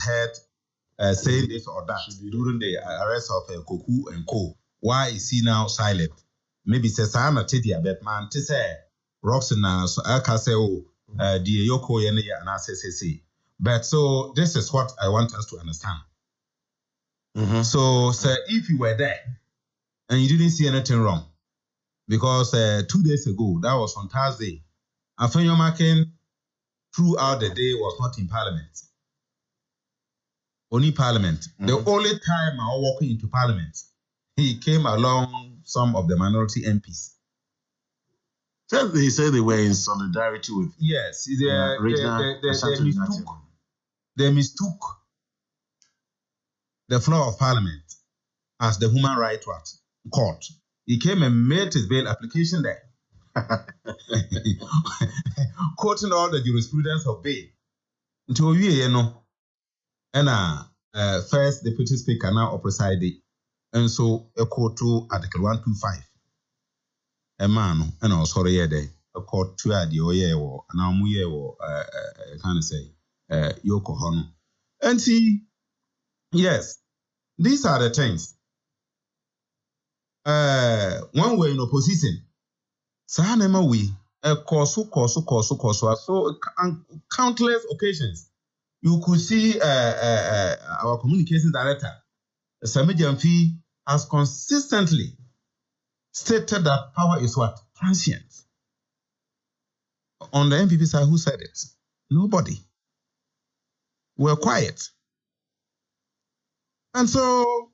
heard saying this or that during the arrest of Koku and Co. Why is he now silent? Maybe says I'm a Tidia, but man, to say Roxana, so I can say, the Yoko and I say. But so this is what I want us to understand. So, sir, if you were there and you didn't see anything wrong, because 2 days ago, that was on Thursday, Afenyo Makin throughout the day was not in Parliament. Only Parliament. The only time I was walking into Parliament, he came along some of the minority MPs. So they said they were in solidarity with. Yes, they mistook the floor of Parliament as the Human Rights Court. He came and made his bail application there, quoting all the jurisprudence of bail. Until you know. And first deputy speaker now presided, and so a court to Article 125. A man, and also sorry, a court to add your year or an amuye or kind of say Yoko Hono. And see, yes, these are the things. One way in opposition, Sahanema we a course, so countless occasions. You could see our communications director, Sami Jamfi, has consistently stated that power is what? Transient. On the MPP side, who said it? Nobody. We're quiet. And so,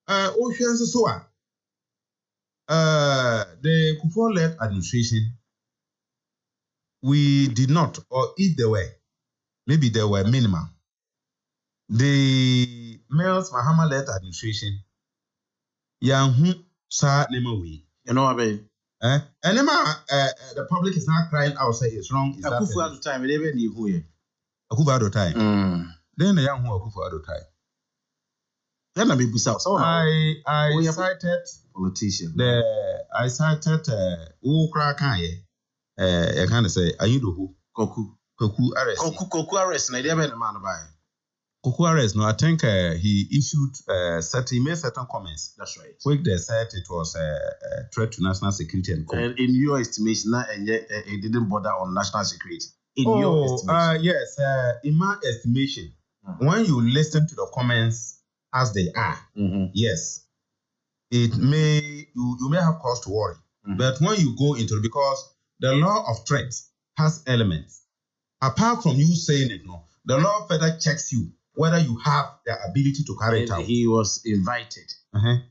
Ocean's Soa, the Kufuor-led administration, we did not, or if they were, maybe they were minimal. The Miles Mahama-led administration, Yang Sa Nemawi. You know what I mean? And the public is not crying out, say it's wrong. Is Akufo Addo time, they even knew who. Akufo Addo time. Then the young who Akufo Addo time. Then I be busy. So I cited politician. I cited Ukra Kanye. I kind of say, are you the who? Koku arrest. Koku arrest. Na idea be the man by. Koku arrest. No, I think he issued he made certain comments. That's right. Which they said it was a threat to national security and. And in your estimation, it didn't bother on national security. In your estimation. Yes. In my estimation, when you listen to the comments as they are, yes, it may you may have cause to worry. But when you go into it, because the law of threat has elements. Apart from you saying it, no, the law further checks you whether you have the ability to carry it out. He was invited. And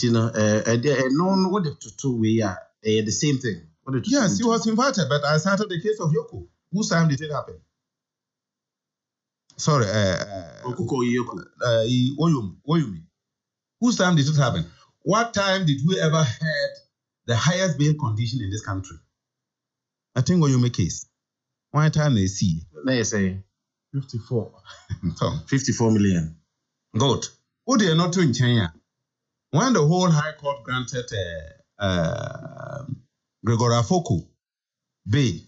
you know, no, what the two we are the same thing. Yes, he was invited, but I cited the case of Yoko. Whose time did it happen? Sorry, Oyumi. Whose time did it happen? What time did we ever had the highest bail condition in this country? I think Oyumi case. One time they see. They say 54. 54 million. Good. Who they are not in China? When the whole High Court granted Gregory Akoko bail,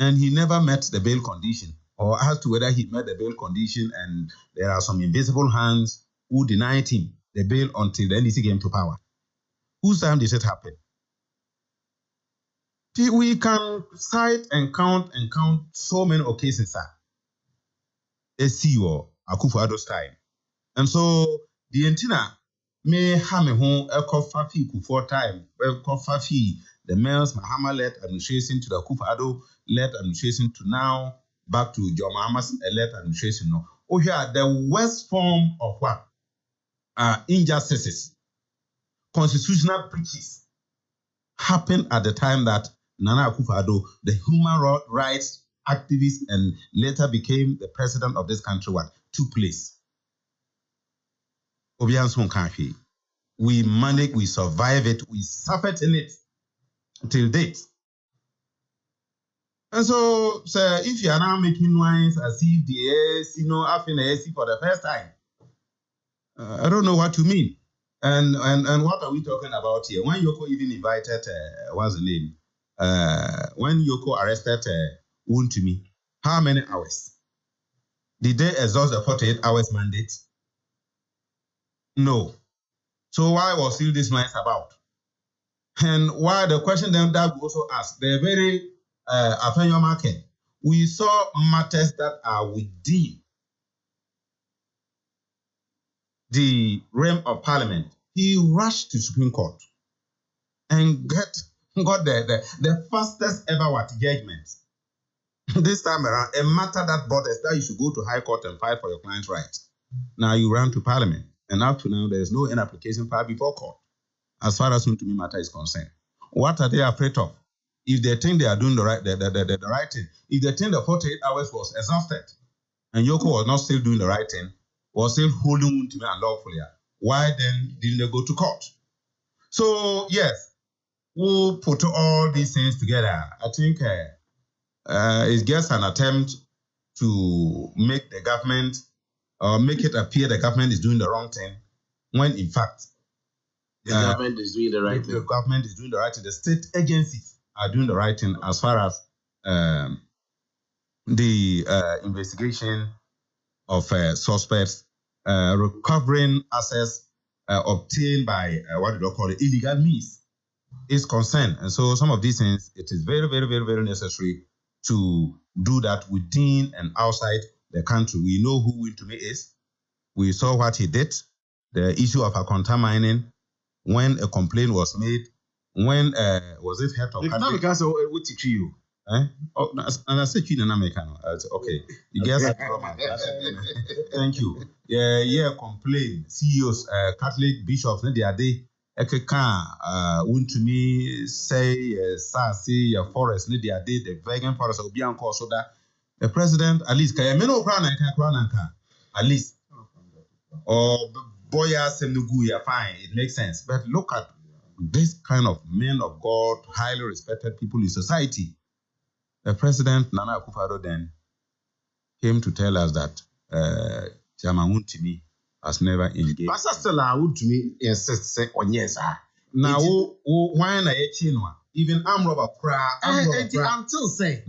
and he never met the bail condition, or as to whether he met the bail condition, and there are some invisible hands who denied him the bail until the NDC came to power. Whose time did it happen? We can cite and count so many occasions, sir. CEO Akufo Addo's time. And so the antenna may have a home Fafi Kufuor time, Fafi, the Miles Mahama-led administration to the Akufo Addo-led administration to now back to John Mahama's led administration. No. Oh, here, the worst form of what? Injustices, constitutional breaches happened at the time that Nana Akufo-Addo, the human rights activist and later became the president of this country, took place. We managed, we survived it, we suffered in it till date. And so, sir, if you are now making noise as if the AC, after the AC for the first time, I don't know what you mean. And what are we talking about here? When Yoko even invited, what's the name? When Yoko arrested Wontumi, how many hours Did they exhaust the 48 hours mandate? No. So why was still this noise about? And why the question then that we also ask, the very Afenyo market, we saw matters that are within the realm of parliament. He rushed to Supreme Court and got the fastest ever judgment. This time around, a matter that bothers that you should go to High Court and fight for your client's rights. Now you run to Parliament, and up to now there is no application filed before court, as far as to me matter is concerned. What are they afraid of? If they think they are doing the right thing, if they think the 48 hours was exhausted, and Yoko was not still doing the right thing, was still holding to me unlawfully, why then didn't they go to court? So yes, we'll put all these things together. I think it's just an attempt to make the government, or make it appear the government is doing the wrong thing, when in fact the government is doing the right thing. The government is doing the right thing. The state agencies are doing the right thing as far as the investigation of suspects, recovering assets obtained by what do they call it, illegal means is concerned. And so some of these things, it is very, very, very, very necessary to do that within and outside the country. We know who Wintumi is. We saw what he did. The issue of Akonta mining, when a complaint was made, when was it head of country? Oh, and I said, okay, you guys are thank you. Yeah, complain. CEOs, Catholic bishops, they are they. Want to me say, say your forest, they are they, the vegan forest will be on course so that the president, at least, at least, or boya semnuguya, fine, it makes sense. But look at this kind of men of God, highly respected people in society. The president, Nana Akufo-Addo, then came to tell us that Chairman Wontumi has never engaged. But still, Wontumi insists on yes. Now, why na echinwa? Even Amroba cry. Until say,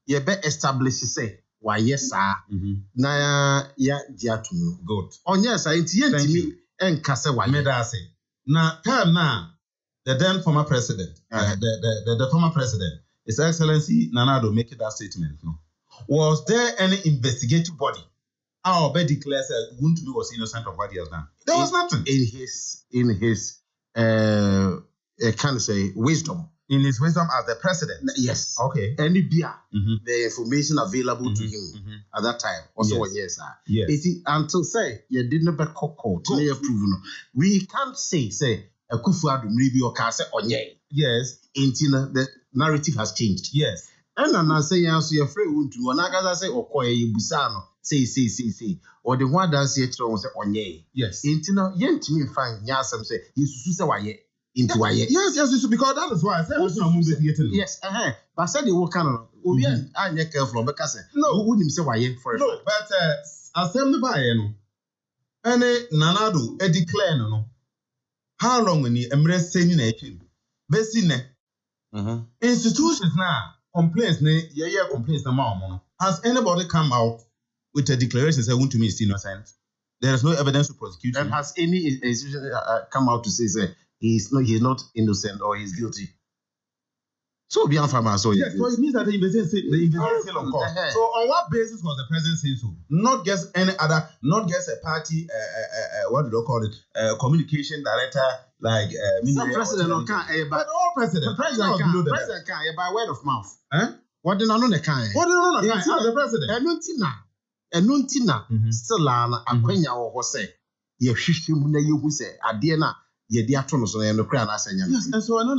you be establish say why yes sir. Na ya diatu good. On yes, I intend and kase why. Medase. Now, time now, the then former president, the former president, His Excellency Nana Addo make that statement. No, was there any investigative body? Our bed declares that Wontumi was innocent of what he has done. There was nothing in his can say wisdom. In his wisdom as the president. Yes. Okay. Any beer, the information available to him at that time also yes, sir. Yes. It is until say you didn't be court, we can't say Akufo-Addo maybe or can say onye. Yes. Until the narrative has changed. Yes. And I'm say yes, you're afraid Wontumi. And I say okoye busano. Say. Or the one dance yet on say onye. Yes. Until yentimi find yasam say you say why into why. Yes, because that is why I said yes, but I said you work on I neck careful because no wouldn't say why for no, but assembly by and Nana Addo declare no. How long when you embrace saying a basically institutions now complaints complaints the has anybody come out with a declaration saying Wontumi is innocent? There is no evidence to prosecute him. And has any institution come out to say he's not innocent or he's guilty? So beyond farmer, so yes, so it means that the investigation still on course. So on what basis was the president saying so? Not just any other, not just a party, what do they call it? Communication director like some president or can't, but all president. The president can't by word of mouth. What did I know the kind? What did I know the kind? The president. Enuntina still an akwenya or say ye shishim na you say adiena. Yes, and so I know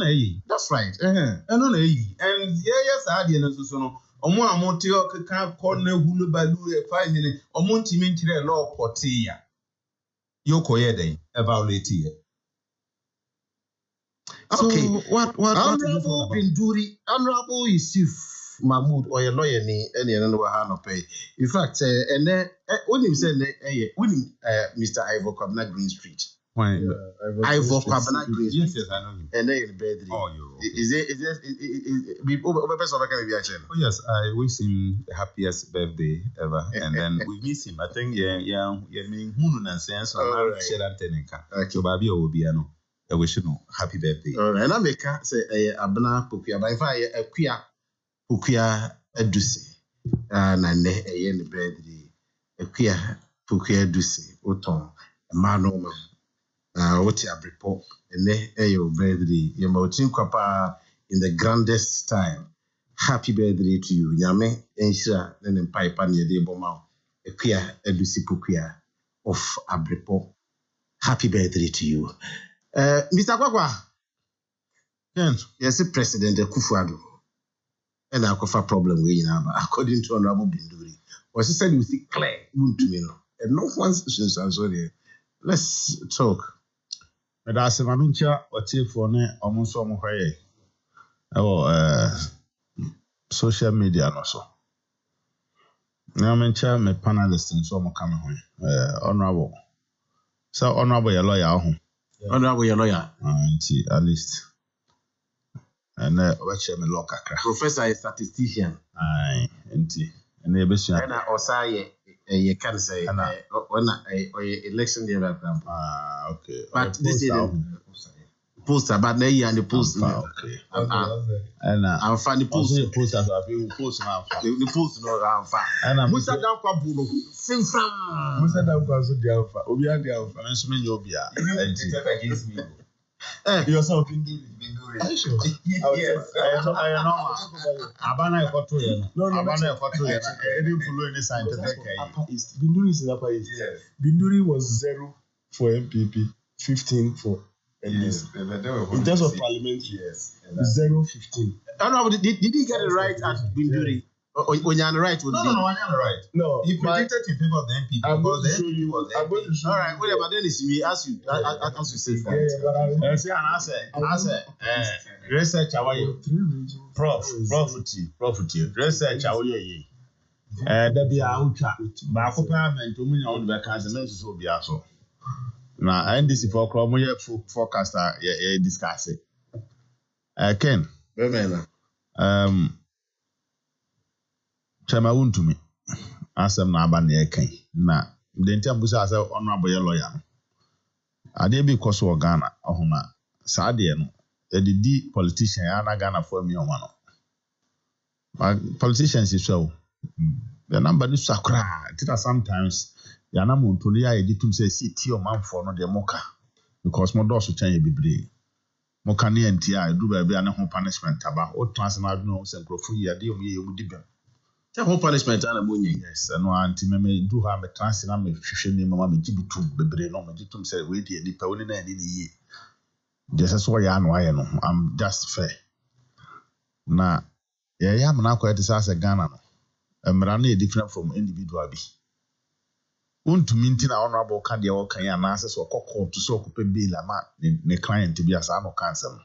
that's right. I know and yes, I didn't so Omo amotio can't call no hulu balu finding Omonti Mintire law portia. Yoko Yede, evaluate here. Okay, what Honorable Binduri, Honorable Yusuf Mahmoud or your lawyer any another hand pay. In fact, and then when you said when Mr. Ivor Kwabena Green Street. When Ivor Kwabena Grace. yes, I know him. And then birthday. Oh, you. Okay. Is Oh yes, I wish him the happiest birthday ever, and then we miss him. I think yeah, me hunu and sense so I share that tenenka. So baby obiano. I wish you happy birthday. All right, and I make say Abena Pukia, but if I Pukia Edusi, and a yen birthday, Pukia Edusi, Oton, Manoma. What you report and your birthday, your mountain papa in the grandest style. Happy birthday to you, Yame, and sure, then in pipe and your debo mouth, a queer educipuquia of Abripo. Happy birthday to you, Mr. Kwakwa. Yes, President Kufuado, and I could have problem with you, according to Honorable Binduri. Was he said you see clear, wound to me, and no one's since I'm sorry. Let's talk. That's my mincha or chief for ne almost some way. Social media no so. Now mencha me panelists in some coming home. Honorable. So honorable your lawyer home. Honorable your lawyer. At least. And watch me lock a crack. Professor is statistician. Aye, and they and I also you can say when election day background. Okay. But this is poster, but now you and the post. Okay. And I'm funny post. The posters are being post now. The post no I'm fine. And I'm Musa down kwa bulo. Sim from. Musa down kwa so the alpha. Obi and the alpha. And so many obia. Against me. Yourself Binduri. Yes. I know. Abana Ekoto yen. No, Abana Ekoto yen. I didn't follow any scientific. Binduri is in Upper East. Yes. Binduri was 0 for MPP, 15 for NDC. In terms of parliamentary, yes. 0-15. No, did he get it right at Binduri? When you're on the right, no, you're on the right. No, he predicted in favor of the MPP. I'm going to show you. All right, whatever. Then it's me. As you say that. Yeah, but I say, research our Prof. Research our there be a ultra. But I parliament to me on the vacancy so be also. Now, NDC for Cromoya forecaster, discuss it. Ken, Chama wuntu me asem na aba na ekan na de ntia busa ase honorable lawyer no ade bi koso Ghana ohuna sa de no e di politician ya na Ghana for me on no but politicians is so the number is sakra it sometimes ya na muntu no ya e ditum say city o manfo no de moka because mo do so chan e bibre moka ne ntia do ba bia ne ho punishment aba o transnational no se nkrofo ya de o ye mu dibem. Home punishment and a money. Yes, and one anti do have a transnational nutrition mamma jibitu bebre no majitum say we dey nipa woni na ni ye. Just as why I know I'm just fair. Na ya am na kwete say Ghana no. Emra na different from individual bi. Untumi nti na honorable ka de wo kan ya na ase so kokko to so kope bail ama ne client bi asa no cancel.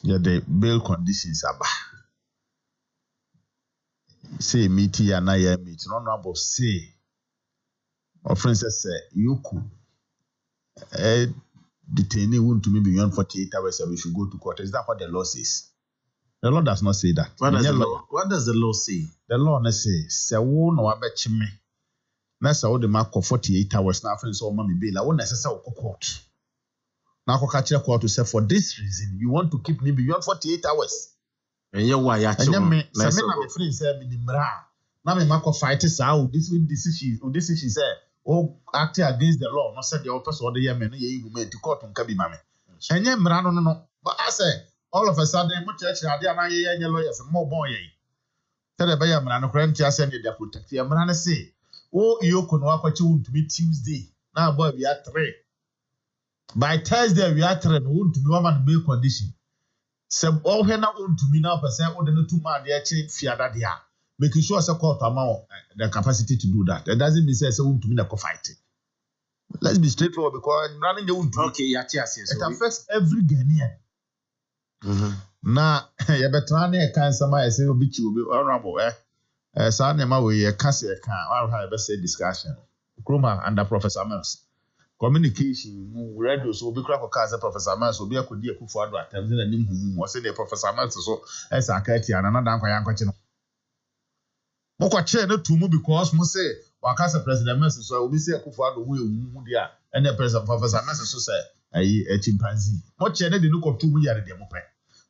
Yeah, the bail conditions aba. Say meet ya na ya meet no honorable say of friends say you could detainee won't to me beyond 48 hours we should go to court. Is that what the law says? The law does not say that. What does the law say? The law says say wo no abechi me na say wo de mark 48 hours na friends so mama bail I won't necessarily go court. Na ko ka kire court to say for this reason you want to keep me beyond 48 hours. And you why ya chill. Me na me friend say me nimra. Na me mako fight say this she say oh acting against the law. No say the person the year me no ye woman to court nka bi ma me. Enye mra no. But I say all of a sudden mo church na dey na ye lawyers mo bon ye. Tell the buyer mra no kran tia say dey protect. Ye mra na say oh iyoko no akwachi wontumi Tuesday. Na boy we are 3. By Thursday we are 3 no wontumi wa man be condition. Se all when na wontumi na person o de no too mad dey che fiada dia. Making sure say court amount the capacity to do that. That doesn't mean say wontumi na go fight. Let's be straightforward because running the wontumi. Okay, ya yes. It affects every Ghanaian. Na ya betra na e kan sama e say obi chi obi honorable sa na ma we e ka say kan I have a say discussion. Kroma under Professor Mills. communication radio so obi kura koka as Professor Mans obi akodi akufo ado atam na nim hu o se the Professor Mans so esa akati ana na dan kwa yankwachi no mokwa che na tumu because mo say wakasa President Mans so obi say akufo ado hu ewu dia ene Professor Mans so say a chimpanzee mo che na de no ko tumu yare de mo pe.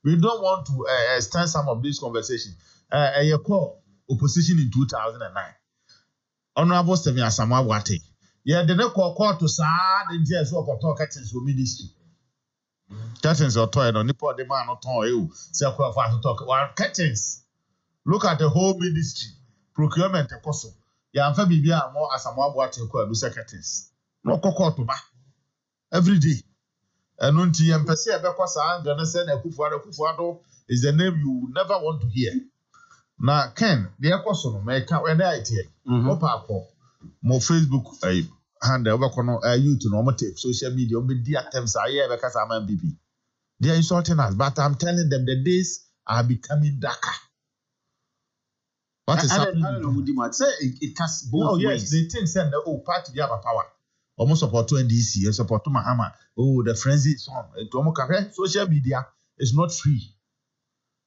We don't want to extend some of this conversation. You call opposition in 2009. Honorable Stephen Asamoah Wate. Yeah, the next call to sad in JS work or talk curtains for ministry. Curtains or toy, no nipple the man or toy you. Say, to talk. Well, curtains. Look at the whole ministry. Procurement, a cost. Yeah, I'm family more Asamoah Wate call the curtains. No call to back. Every day. And until you see a because I'm gonna send a Kufuado is the name you will never want to hear. Now, Ken, the person make when I hear. More Facebook hand over you to normal social media, media attempts I hear because I'm MPP. They are insulting us, but I'm telling them the days are becoming darker. What is happening? I don't know. Say it casts both ways. Yes, they think send the party they have a power. Almost support to NDC, support to Mahama. Oh, the frenzy is on. Social media is not free.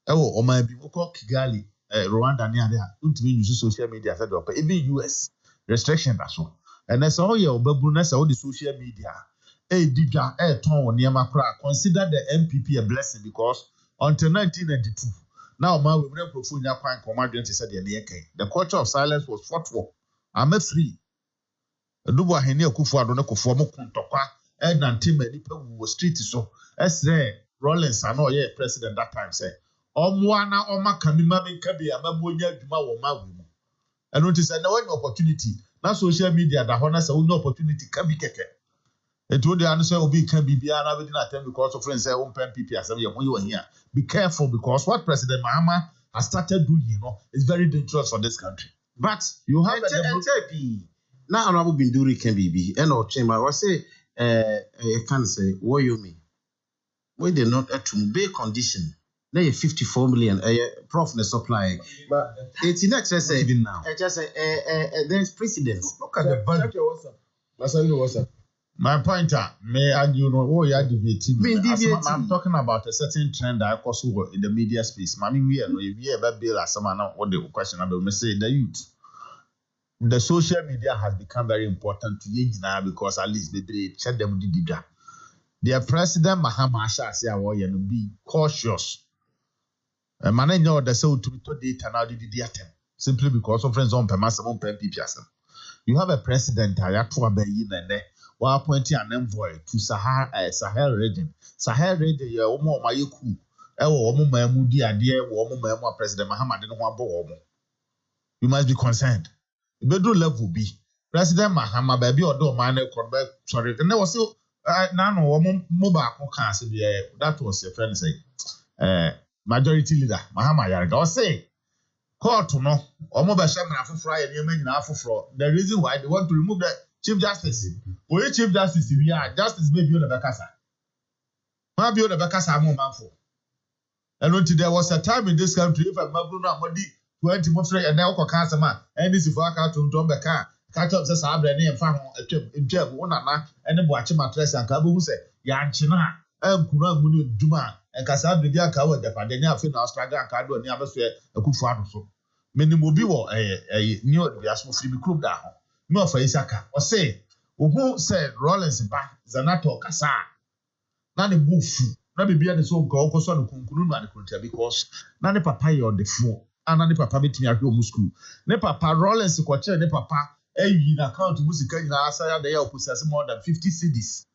Oh, or my people call Kigali, Rwanda near there. Don't mean use social media. Even US restriction that's one. And that's all your babuness all the social media. Hey, Dija, hey, Tom, near Macra. Consider the MPP a blessing because until 1992, now my women prefer your point command said the culture of silence was fought for. I'm a free. Dubu ahene akufo ado ne kofo mo kuntokwa nante mani pa wo street so esre Rollins ano ye president that time say omoa na omaka mi ma menka bia amamonya adwuma wo ma wo eno nti say na one opportunity na social media da ho na say one opportunity ka bi keke eto de anu say obi ka bibia na be na attend because of friends say won pen PP asem ye ho ye here. Be careful because what President Mahama has started doing, is very dangerous for this country. But you have now, Honorable Binduri can be and or chamber. I say, I can't say, what you mean? Why they not at to condition? They 54 million, prof the supply. But it's in excess even now. I just say, there's precedence. Look at the budget. What's up? My pointer may argue no. Oh, yeah, I'm talking about a certain trend that also in the media space. I mean, we are about bill as someone what the question about me say the youth. The social media has become very important to you now because at least they check them did that. Their president Mahama says, be cautious. Man, know the so to data now did the attempt simply because of friends on permassum on pen PPSM. You have a president, I have to obey and while appointing an envoy to Sahel region. Sahel region, you are more my coup. President Mahama didn't want to. You must be concerned. The bedroom level be President Mahama baby or do man sorry. And there was still mobile cancer. That was a friend say majority leader Mahama Yarga or say court no or mobile shaman for fry and you mean for the reason why they want to remove the Chief Justice. Or Chief Justice, we are justice may be on the Bacasa. Maybe on the Bacasa more manful. And until there was a time in this country, if a Mabruna Modi 20 months and now cancer man, and this is for a to Dombeca, catch up the Sabre and found a trip in jail, one and the watch mattress and Kabu say, Yanchina, and Kuna Munu Duma, and Casabri Kawa, the Pandemia, Fin Australia, and Cado, and Yabasware, a Kufano. Many Mobibo, a new Yasmo Free Club down. No for Isaka or say, who said Rollins back Zanato Kasa. None of Bufu, not be beyond his own call, because on the Kunkunu and the country because none of Papa on the phone, and none of Papa meeting at your school. Ne Papa Rollins, ne Papa, in account to music in Asa, they are possessing more than 50 cities.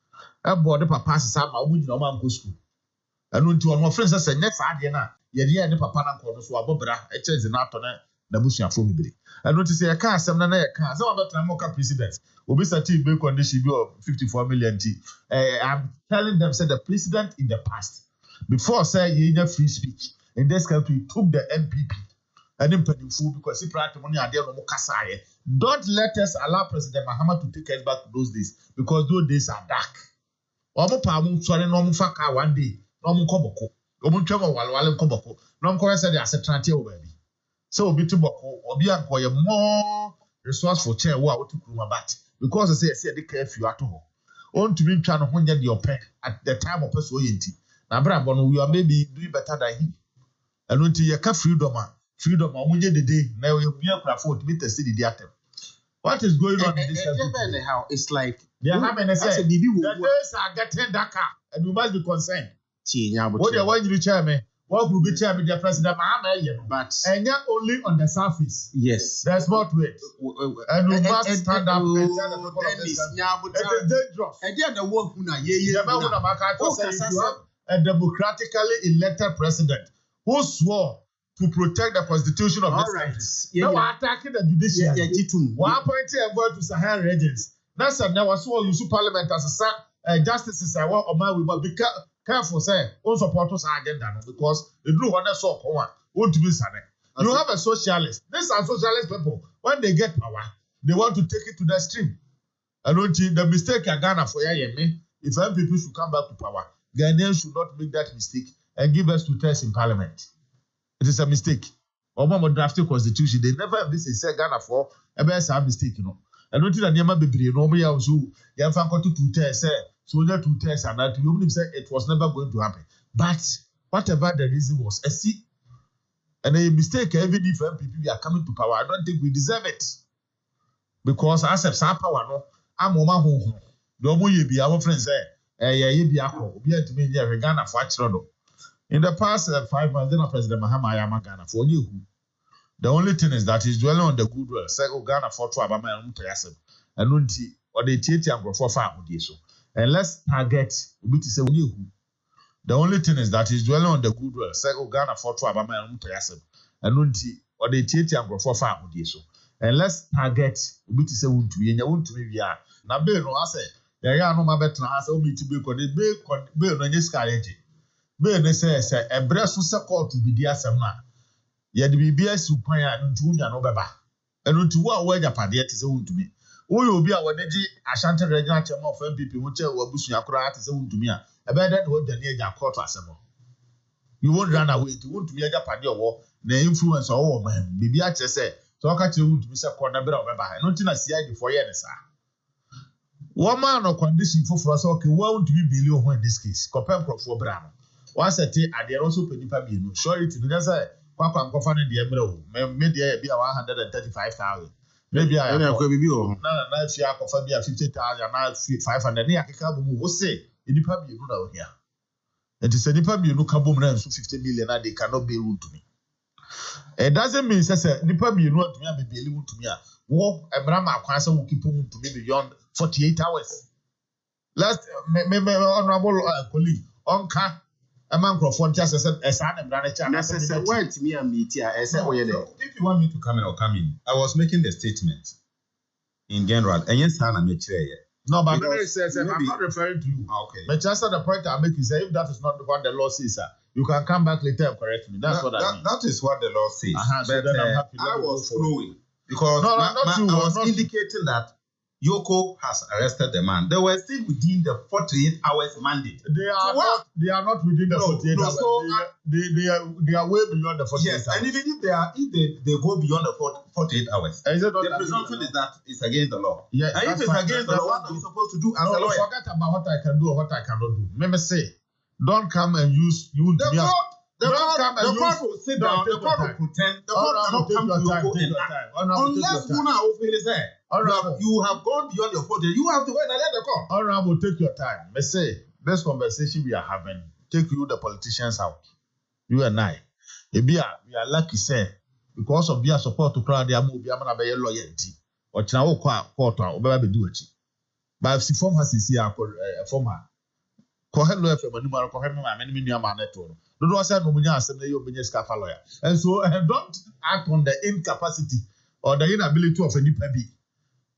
I bought the Papa Sam, I wouldn't know my school. And when two of my friends said, next Adiana, Yadia and Papa and Cornus were Bobra, a chance in Atona. Nabusia family. I notice a car, some about Namoka presidents. Obesity bill condition of 54 million. I'm telling them, said the president in the past, before say you free speech in this country, took the MPP and then food because he brought money and there. Don't let us allow President Mahama to take us back to those days because those days are dark. Sorry, no faka one day, no Koboko, Omunchama Koboko, no said as a trantil baby. So be to boko or be more resourceful chair what to Kruma bat because I say the care you at all. want to be trying to hold your pen at the time of persuasion. Now, Brabon, we are maybe doing better than him. And until you can freedom, when you the day, now you'll be able to afford to meet the city theater. What is going on in this country? How it's like they are having a say. The days are getting darker, and we must be concerned. What they want you to tell me? What will be chairman, the president? But and yet only on the surface. Yes, there's more to it. And we must stand up and tell the people of this country. It is dangerous. And then the work you have a democratically elected president who swore to protect the constitution of this country. Now attacking the judiciary. One appointing a word to Sahel regions. That's a now so use parliament as a justices. I want Oma will be careful. Say on support us agenda because the blue one so won't be sane. You have a socialist. These are socialist people. When they get power, they want to take it to the extreme. I don't think the mistake in Ghana for me. If people should come back to power, Ghanaians should not make that mistake and give us 2 terms in parliament. It is a mistake. Obama drafted constitution. They never have this in Ghana for a mistake, you know. I don't think that Yama Bibri, normally I was who Yamfa got to 2 terms, so there 2 terms, and that you say it was never going to happen. But whatever the reason was, I see, and a mistake, even if MPP are coming to power, I don't think we deserve it. Because as a power, no, I'm Oma Home. The more you be our friends there, you be Akoko, be to me, Ghana for Achrodo. In the past 5 months, then President Mahama Yama Ghana for you. The only thing is that he's dwelling on the goodwill. Say, Ghana for 2 Abama and Mutayasem. And Nunti, or the Tietia and for 5 so. And let's target, we to say, you. The only thing is that he's dwelling on the goodwill. Say, Ghana for 2 Abama and Mutayasem. And Nunti, or the Tietia and for 5 so. And let's target, we to say, won't be, and you won't be, we are. Now, Bill, no, I say, there are no more better as only to be connected, Bill, no, this guy. Be say a breast was called to be dear Sama. Yet the BBS supine and Junior no baba. And to what way Japan yet is own to me. We will be our energy, a shanty regular term of MPP, which will bush your craft is own to me. A better word than near court as a you won't run away to want to be a Japan war, the influence of all men. BBH say, talk at you to Mr. Corner Baba, and not in a CID for years. One man or condition for us, okay, won't be below in this case, compare for Brown. Once a day, I dare also pay the sorry to do say, Papa and Coffin in the Emerald, maybe be 135,000. Maybe I could be you. Now, if you are confirmed 50,000, now 500, I can say, in the pub you know here. It is a Nipam you look at 50 million, and they cannot be rude to me. It doesn't mean, say, Nipam you know to me, and be rude to me. Walk a Brahma Quasa will keep on to me beyond 48 hours. Last, honorable colleague, Onka. A man Crawford just said, a son and brother. Went to me and meet here. I said, if you want me to come in or come in, I was making the statement in general. And yes, Hannah made here. No, but says, I'm not referring to you. Okay. But just at the point I make you say, if that is not what the law says, sir, you can come back later and correct me. That's what I mean. That is what the law says. So but then I'm happy. I was flowing because I was indicating that Yoko has arrested the man. They were still within the 48 hours mandate. They are not within the 48 hours. So they are way beyond the 48 hours. And even if they go beyond the 48 hours, the presumption is that it's against the law. Yeah, and if it's against the law, what are we supposed to do as a lawyer? Forget about what I can do or what I cannot do. Let me say, don't come and use you. The court will sit down. The court will pretend. The court cannot come to Yoko and act unless Muna Ofil is there. You have gone beyond your 48. You have to wait and let the court. Honorable, take your time. Let's say this conversation we are having, take you the politicians out. You and I. We are lucky, say, because of their support to crowd their move, I'm not a loyalty. Or China court or baby do it. But if the form has is here, former. HELLO FM and number of many network. Don't say no lawyer. And so don't act on the incapacity or the inability of any baby.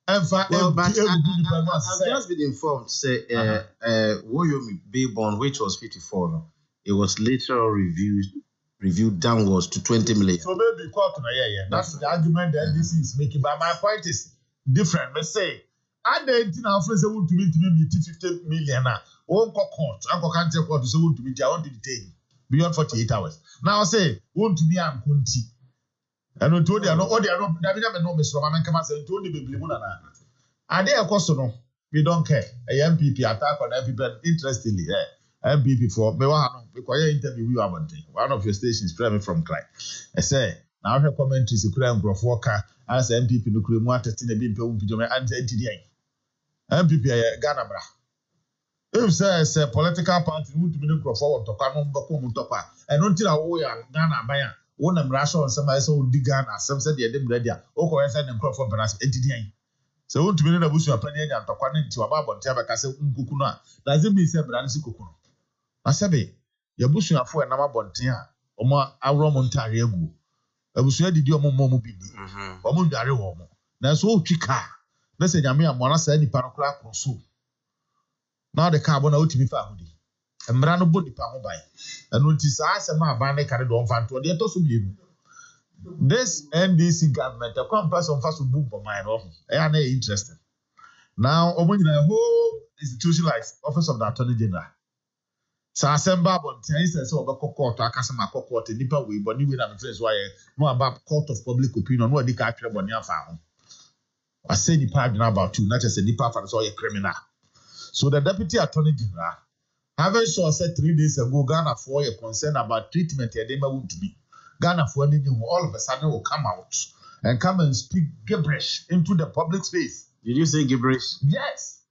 Well, but I've just been informed, say, Woyomi Baybon, which was 54, it was later reviewed downwards to 20 million. So maybe court, that's the argument that this is making. But my point is different. Let's say, I didn't know if they want to me 50 million. Won't court, Uncle can't tell court to say, want to meet, I want to detain beyond 48 hours. Now I say, want to be and Kunti. I don't told you, I know, David, no, Mr. Roman come and say, told you, Biblimuna. And they are custom. we don't care. A MPP attack on MPP, interestingly, MPP for me, because interview you about one of your stations, me from Cry. I say, now her commentaries, the crime of worker, as MPP, no cream, water, tin, a bimp, and MPP, Ghana, bra. If says a political party, would be no forward to come on Bakum Topa, and until I are Ghana, Baya, one of Russia and some so Digana, some said the Adam Redia, or I said them crop for Panas, NTD. So won't be a bush of penny and Tokwan to about Tabacasa Unkukuna. Doesn't mean said Brancy Kukuno. Masabe, your bush of for another bontia, or more Aromontariagu. I was ready to do a momo bidi, or Mundari woman. That's all Chica. Let's say Yamia Mona said the Paracla Consul. Now the carbon out to be found. And Brano Body Pamu by. And notice I said my band carried on fan to the Tosubi. This NDC government, a compass on fast book for mine, I am interested. Now, when a whole institution like Office of the Attorney General. So I send Bob on 10 instances of a court, I can't my court in Nipa way, but you will have a place why no about court of public opinion, no, the capture on your farm. I say the part about two, not just a Nipa for a criminal. So the Deputy Attorney General, having said 3 days ago, Ghana for your concern about treatment, they would be. Ghana for all of a sudden will come out and come and speak gibberish into the public space. Did you say gibberish? Yes.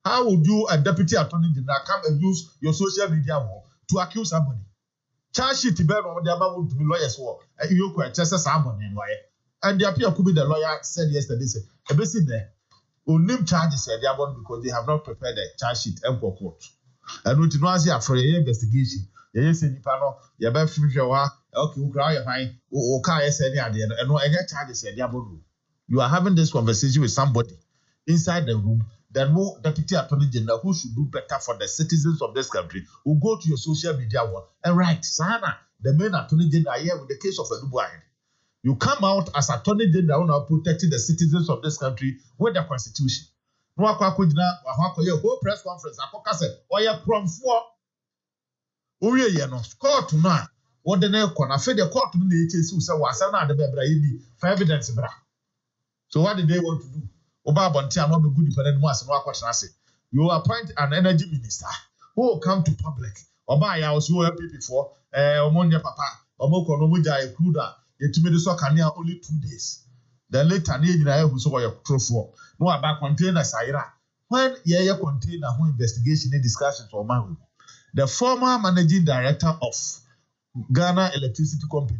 How would you, a deputy attorney general, come and use your social media to accuse somebody? Charge sheet to bear on the amount to be lawyers for, and you could just someone in lawyer. And the appeal could be the lawyer said yesterday, said, a basic there. Name charges said because they have not prepared a charge sheet and for court. And we do not see for an investigation. Yes, any panel, your best okay, you cry fine, or can't any idea, and no any charges said you are having this conversation with somebody inside the room. Then more deputy attorney general who should do better for the citizens of this country will go to your social media and write, Sana, the main attorney general here with the case of Edubuahe. You come out as attorney general now protecting the citizens of this country with the constitution. No, I whole press conference. I said, "Oh, yeah, from 4. Oh, yeah, no, court now. What the name corner? Fed the court to the HSU, so was another baby for evidence, bra. So, what did they want to do? Oba Bontia, not be good dependent once and what I say. You appoint an energy minister who will come to public. Oba, I was so happy before, Omonia Papa, Omoko Nomuja, Kruda, it made the Sokania only 2 days. Then later, I who saw your profile. No about container Saira. When ye container who investigation and discussions for my way. The former managing director of Ghana Electricity Company,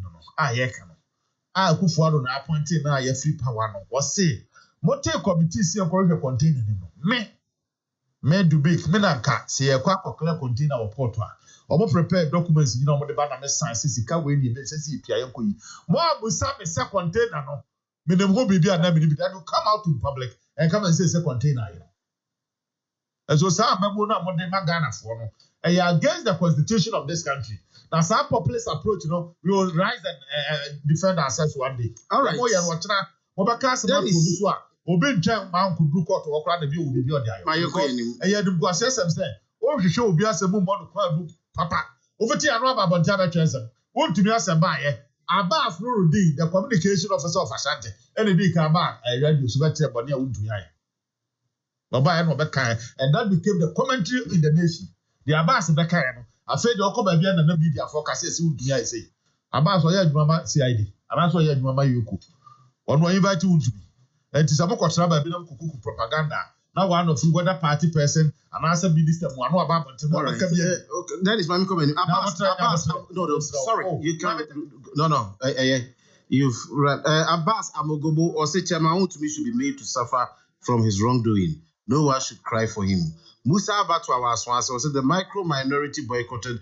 Akoko Abon appointed now ye free power no. Was say, mote committee see a container me do big me nanka see a clear container or portwa. Omo prepare documents you know mo de ba na me sign sika we ni be say pia yanko yi. Mo abusa me se container no. Me dem go bibi ana me bi that will come out to public and come and say container here. And so some member na mo de Ghana for no. Against the constitution of this country. Now, some populist approach, you know, we will rise and defend ourselves one day. All right. Obi nkyɛn maa nkudu kɔɔto wɔ koraa na bi obi ɔdi ayɔ. Maa yɛ kɔ yɛ nim. Ɛyɛ ɛdum guase ɛsɛm sɛ ɔhwehwɛ obi asɛm mu mbɔ no kɔɔ ɛdu papa. Ofiti ano aba abɔnten abɛtwɛn nsɛm. Wɔntumi asɛm baayɛ. Abbas Nurudeen, the communication officer of Ashanti, ɛna di ka aba radio so bɛkyerɛ bɔnne a wɔntumi ayɛ. Ɔbaa yɛ no ɔbɛka and that became the commentary in the nation. The Abbas bɛka yɛ no. Afei de ɔkɔ baabi a na media fɔ kase esi wɔntumi ayɛ sɛ. Abbas ɔyɛ adwuma ma CID. Anaasɛ ɔyɛ adwuma ma Yoko. Ɔno invite wɔntumi. And to some kuku propaganda. Now one of you whether party person and answer minister one about that is my comment. Abbas, no, sorry, you can't. No. You've Abbas Amogobo or say chairman to me should be made to suffer from his wrongdoing. No one should cry for him. Musa Abatwa was said the micro minority boycotted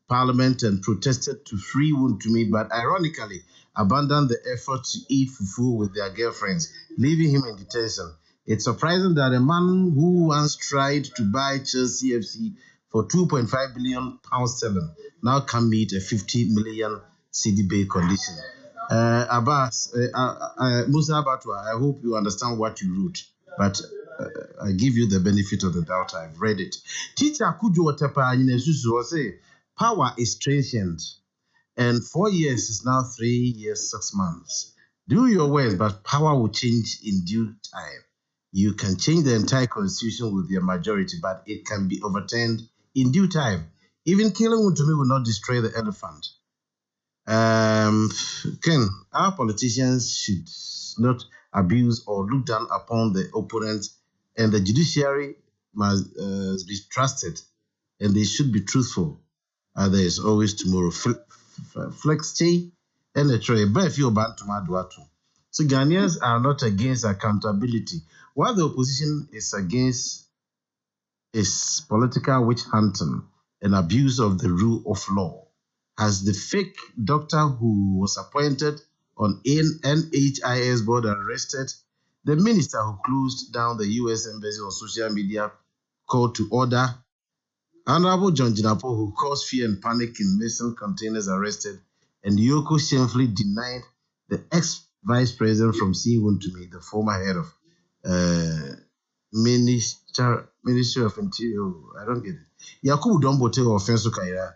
Parliament and protested to free Wontumi, but ironically abandoned the effort to eat fufu with their girlfriends, leaving him in detention. It's surprising that a man who once tried to buy Chelsea FC for £2.5 billion sterling now can meet a 50 million CDB condition. Abbas, Musa Abatwa, I hope you understand what you wrote, but I give you the benefit of the doubt. I've read it. Teacher Kujo Watepa Yinesusu say, power is transient, and 4 years is now 3 years, 6 months. Do your worst, but power will change in due time. You can change the entire constitution with your majority, but it can be overturned in due time. Even killing Untumi will not destroy the elephant. Ken, our politicians should not abuse or look down upon the opponents, and the judiciary must be trusted, and they should be truthful. There is always tomorrow. Flex and a tray. So Ghanaians are not against accountability. What the opposition is against is political witch hunting and abuse of the rule of law. As the fake doctor who was appointed on NHIS board arrested, the minister who closed down the U.S. embassy on social media called to order, Honorable John Jinapo, who caused fear and panic in missing containers, arrested, and Yoko shamefully denied the ex-vice president from seeing Wontumi, the former head of Ministry of Interior. I don't get it. Yakubu Dombote offense Kaira.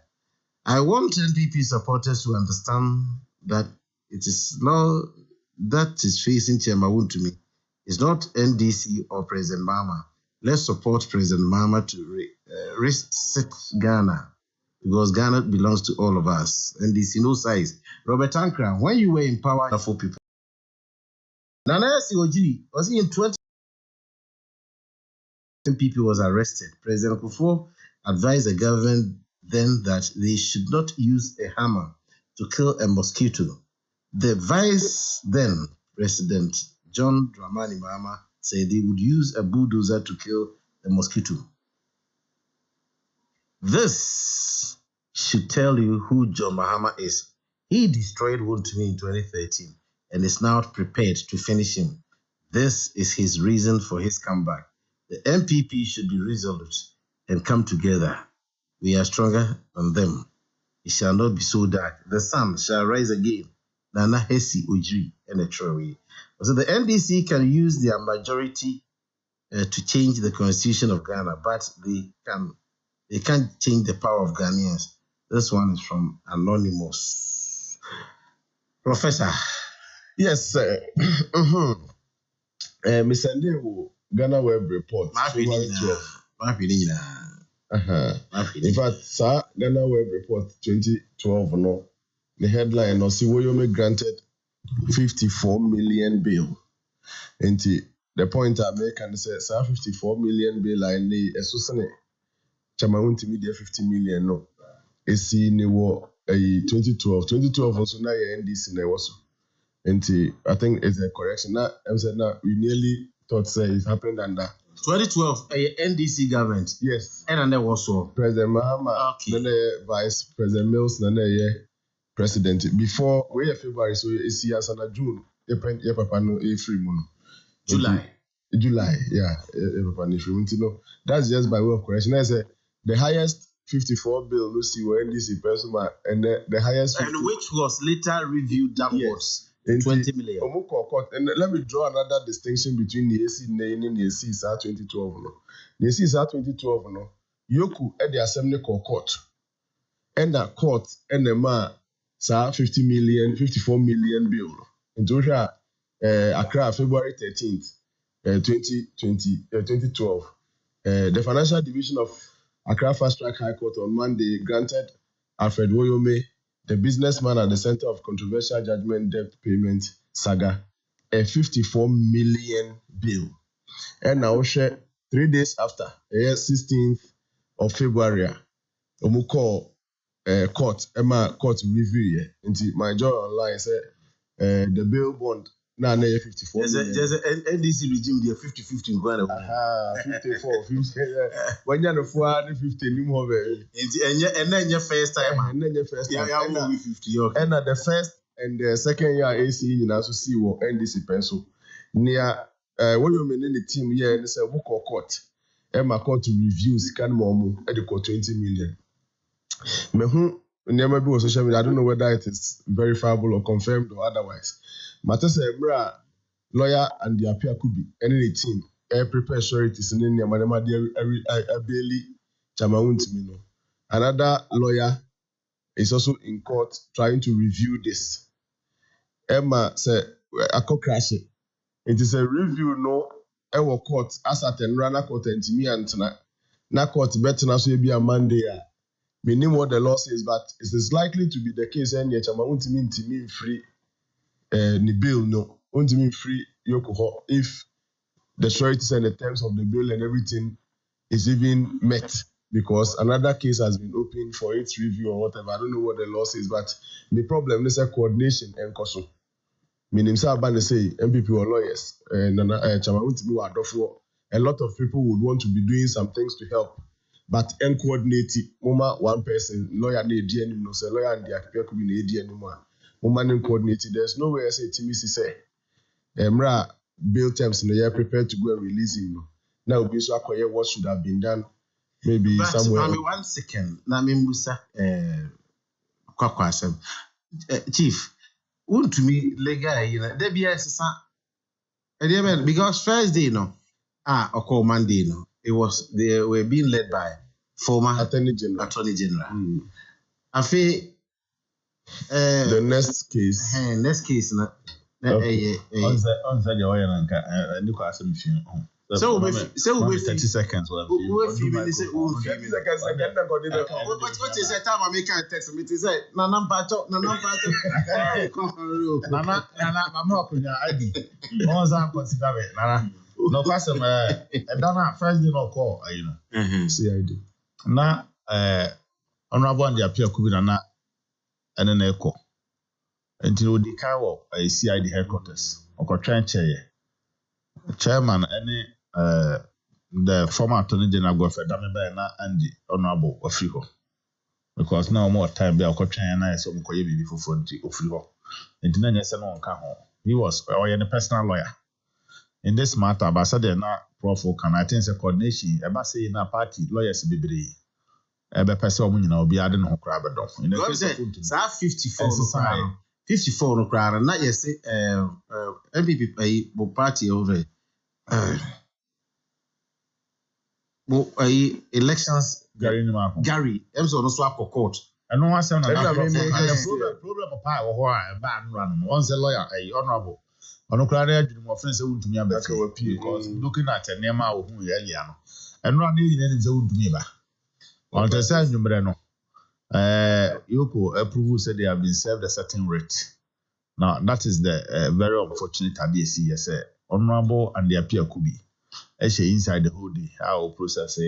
I want NPP supporters to understand that it is law that is facing Chairman Wontumi. It's not NDC or President Mahama. Let's support President Mahama to reset Ghana, because Ghana belongs to all of us. NDC no size. Robert Ankra, when you were in power for people. Nana Ojiri was in 20. NPP was arrested. President Kufuor advised the government then that they should not use a hammer to kill a mosquito. The vice then President John Dramani Mahama said they would use a bulldozer to kill the mosquito. This should tell you who John Mahama is. He destroyed Wontumi in 2013 and is now prepared to finish him. This is his reason for his comeback. The MPP should be resolute and come together. We are stronger than them. It shall not be so dark. The sun shall rise again. Nana Hesi Ojiri and a Troy. So the NDC can use their majority to change the constitution of Ghana, but they can't change the power of Ghanaians. This one is from Anonymous. Professor. Yes, sir. Mr. Ndewo, Ghana Web Report. February 12. In fact, sir, Ghana Web Report 2012, no, the headline, no, see, Woyome granted 54 million bail. And the point I make and say, sir, 54 million bail, I need a Susane. Chamawunti media 50 million, no. It's in 2012. 2012 also now NDC na also. And I think it's a correction. Now I'm saying now we nearly thought say it happened under 2012 NDC government. Yes. And there was so President Mahama, then the Vice President Mills, then the President. Before we February, so it's here as June. Ye papa no free moon. July, yeah. Papa no free moon. No, that's just by way of correction. I say the highest 54 bill Lucy were NDC person, and the highest 50, and which was later reviewed downwards. 20 million. And let me draw another distinction between the AC and the AC 2012. The AC 2012, Yoku at the Assembly Court. And that court and the man 54 million bill. In Georgia, Accra, February 13th, 2012. The Financial Division of Accra Fast Track High Court on Monday granted Alfred Woyome, the businessman at the center of controversial judgment debt payment saga, a 54 million bill. And now, 3 days after, 16th of February, Omuko court review. Into my job online said the bill bond now 54 million. There's an NDC regime there 50-50 in Ghana. 54, 50. When you're 450, you move and then your first time. And then your first time. Yeah, 50. Okay. And at the first and the second year AC, you also see what NDC pencil near what you mean in the team here and say book or court. Emma court to reviews can more at the court 20 million. Mehu never be on social media. I don't know whether it is verifiable or confirmed or otherwise. Matter say lawyer and the appeal could be any team prepare sureties in the madama barely chamawuntimi no. Another lawyer is also in court trying to review this. Emma say Akoko crash it is a review no ewo court as at enrana court ntimi antena na court betina so be a Monday we know what the law says, but it is likely to be the case and yet chama ntimi free ni bill no ntimi free yokoho if the sureties and the terms of the bill and everything is even met, because another case has been opened for its review or whatever. I don't know what the law says, but the problem is a coordination and coso. Meaning, say MPP or lawyers, and a lot of people would want to be doing some things to help, but coordinate one person, lawyer and ADN, no say lawyer and the actor could be ADN anymore. Woman coordinated. There's no way I say Timisi say, bill terms in the year prepared to go and release him. Now, what should have been done, maybe but somewhere. But 1 second. Now, Musa, Chief, won't to me, legal, there be a because first day, or Monday, it was they were being led by former Attorney General. I feel the next case. So we 30 seconds. What is the time I make a text me to say Nana Pato Nana I'm not going to ID. Once I'm considering Nana. No question, Dana first day no call, CID. Na honorable and the appeal could be Nana and an echo until the car a CID headquarters or chairman any the former Attorney General Godfrey Dameba and the honorable Afriko, because now more time be a and I saw Mokoye before Afriko. And then yes, he was a personal lawyer in this matter. But said na prof can I think a coordination about saying a party lawyers be ebe person omo nyina obi ade no kra be do. In the case of 54 no kra na yes MPP party over elections Gary so no swap court and no one say na problem of power ho a ban run one say lawyer honorable ono kra na adwuma mo friend say wuntumi abeka because looking at enema wo hu earlier no and run ni nyina ni say wuntumi ba on the say nwumre no Yoko approve said they have been served a certain rate. Now that is the very unfortunate abc yes honorable and the appeal could be actually inside the whole day how process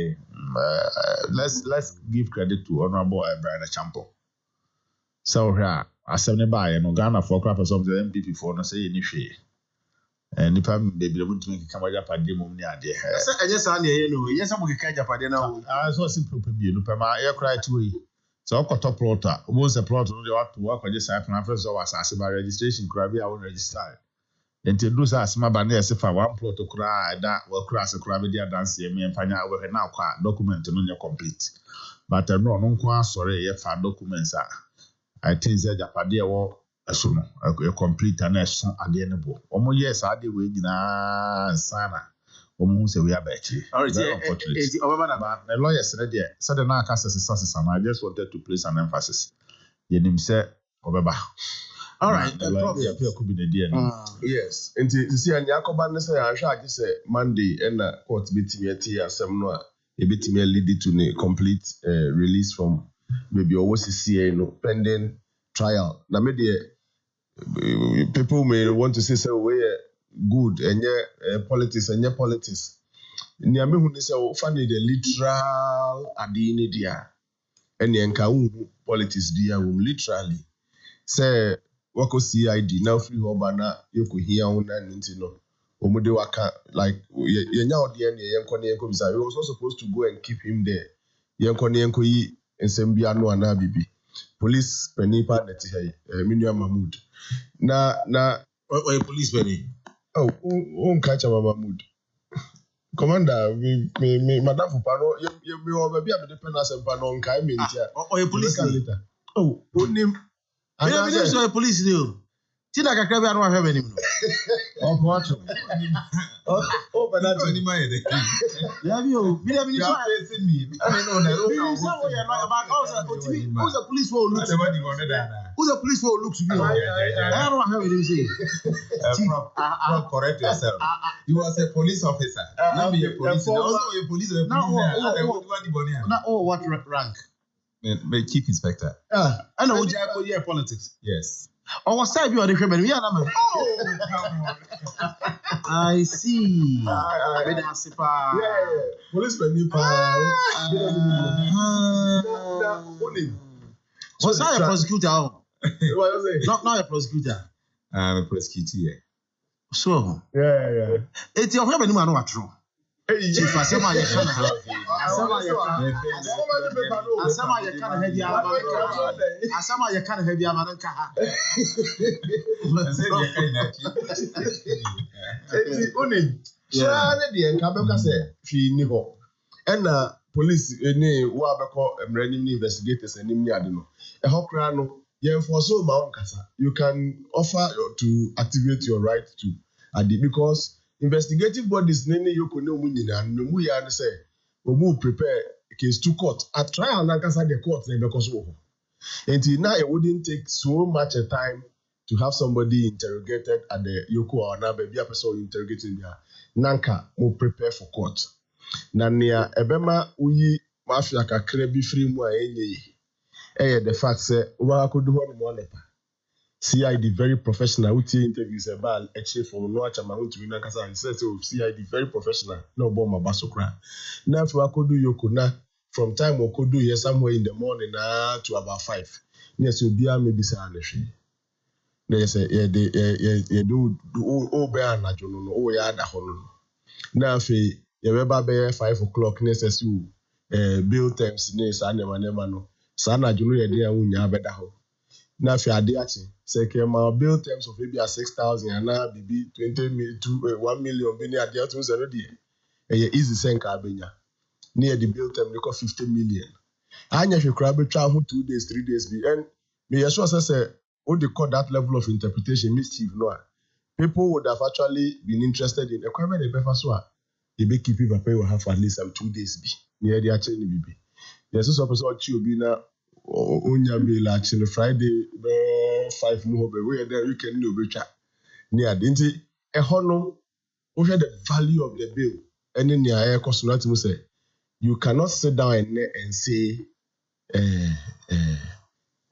let's give credit to honorable Brian Champo. So here asem by no Ghana for crap of the MPP for no say any share and if I'm baby want to make camera party mum ni ade I just say yes am ka japade na so simple be no pema air cry to so top plotter almost a plot no dey what to work just say plan first was as by registration could be I will register. Enti do sa asema ba na yesi fa one plot kura da wa kura se kura be dia dance me empanya we na kwa document no nye complete but no nko asore ye fa documents I think say japade e wo eso no e complete na eso ade ne bo omo yes ade we nyina sana omo hu se we abachi alright the lawyers said there said na aka sesa I just wanted to place an emphasis yenim say obeba. All right, yes. And see, and Yakoban say, I shall just say Monday and court betimi asem no a betimi lead to a complete release from maybe OCCA no pending trial. Now maybe people may want to say so we good and politics and politics. Niame hu ni say o fa the literal adini dia and enka politics dia literally say wako CID now free hobana yoko here on and no omude waka like yenya ode ne yenko ne yenko bisa we was not supposed to go and keep him there yenko ne yenko yi ensem bia no ana bibi police penipa net here Minua Mahmood na police penny on catch Mahmood commander me madam Fupano you me over bia be depend as Fupano on kai me ntia police later onim I say police do. Tina kakra be anu ahwe benim no. Watch. But that's any mind. Yeah, you. Me try facing me. I know na. Who's the police will look. who's the police for looks to me? I don't know how it say. Correct yourself. You was a police officer. Now be a police. Also a police. What rank? Chief inspector. I know what politics. Yes. Oh, what side you are the criminal? Yeah, oh, I see. Policeman. So now you're a prosecutor. Not a prosecutor. I'm a prosecutor. So Yeah. It's your friend. No, what true. Chief, I said my police any wa beko emranim investigators anim ni ade no ehokra no ye enforce ma on kasa you can offer to activate your right to ade because investigative bodies nene yoko ne mu nyina no mu ya ne say omu prepare case to court at trial na kasa the court na beko so ho enti na it wouldn't take so much a time to have somebody interrogated at the yoko or na be a person interrogating bia nanka mo prepare for court na nea ebema uyi mafia kakra bi free mu a enye yi the fact say wa akodu ho no mo lepa CID very professional we take interviews about actually from no acha ma huntumi na kasa and say CID very professional no bo ma basokra na for akodu yoko na from time okodu here somewhere in the morning to about 5 yes obi a maybe say anehwe na say do be anajo no o ya da ho no na fe yɛbɛba bɛyɛ 5 o'clock ne sɛ so bill terms ne saa nema no saa na adwono yɛ de a wonya bɛda hɔ na afei ade akye sɛ kɛma bill terms of maybe 6,000 ana bibi 1 million bi ne ade ato sɛ no deɛ ɛyɛ easy sɛ nka abɛnya ne yɛ de bill term ne kɔ 50 million anya hwɛ koraa bɛtwa ho 2 days 3 days bi and me yɛ sure sɛ what they call that level of interpretation mischief no people would have actually been interested in ɛkwan bɛ de bɛfa so a they be keep pay will have for at least 2 days be near the actually bibi yes so person chi obi na onya be la actually Friday 5 mu hobe we there weekend no betwa near nti e ho no wo hwe the value of the bill any near e cost not to say you cannot sit down and say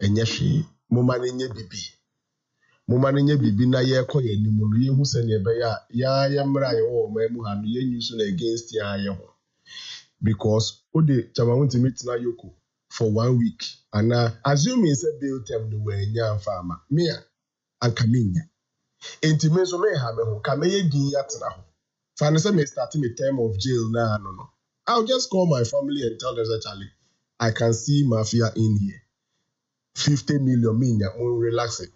enyeshi moma nye bibi na ye kɔ yɛ nimu no ye hu sɛ ne be ya mra ye wo ma mu ha no ye nyu so na against ya ye ho because o de chama wonti meet na yoko for 1 week and assuming say bill term no we nya amfa ama me a anka menya enti me so me ha me ho ka me ye din atena ho fa ne say me start me term of jail na no I'll just call my family and tell them that Charlie I can see mafia in here 50 million menya on relax it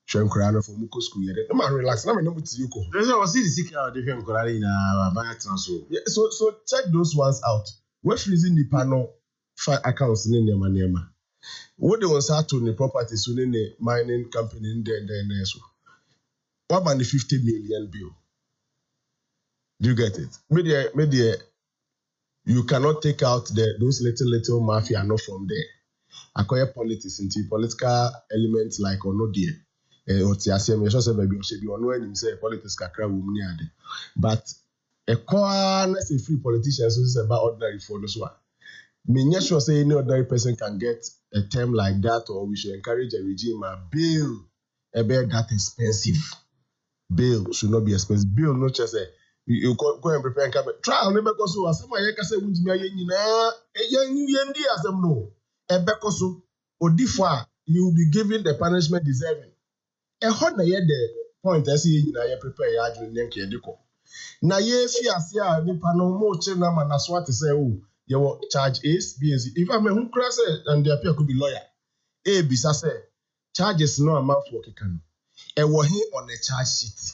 Shem Kurana for Muko school yet. No man relax. No man no to you go. There's see the secret different Kurani na bank transfer. Yeah, so check those ones out. We're freezing the panel file accounts in the manema. What they want start to the property soon in the mining company in there so. What about the 50 million bill? Do you get it? Media you cannot take out those little mafia not from there. Acquire politics into political elements like or no dear. Otiasem yesho se baby o ono anim say politics kakra wo mu ni ade but e kwa na say free politicians so say about ordinary for no so me nya sure say any ordinary person can get a term like that or we should encourage a regime a bill e be that expensive bill should not be expensive bill no just say you go and prepare and come trial no be cause so asema ye ka say wuntimi aye nyina ye ndi asem no e be cause so odifo a you will be given the punishment deserving. Na ye the point I see you na ye prepare ya adwene nkem ke deko na ye fi ase a nipa no mo che na ma na so ate say oh ye wo charge is BSc if am hu kra say and the appear could be lawyer e bisa say charges no amount for keka no e wo he on a charge sheet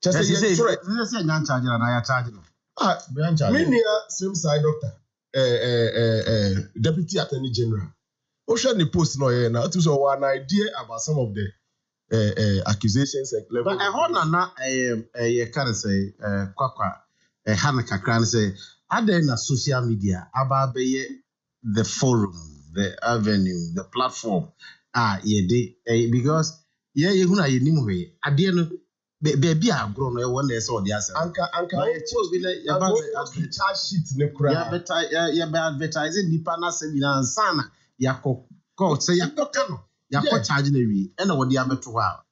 just say say nyan charge na ya charge no me near same side doctor deputy attorney general o share the post no here na to so one idea about some of the accusations level. But I hold na you can say kwakwa hana kakra say other na social media about the forum, the avenue, the platform because you know you nim we ade no baby agro no e won say o de ase anka charge sheet ne kura ya be advertising nipa na se bi na ansana yakọ court say yakọ no yakọ charge na wi e na wo de abeto ha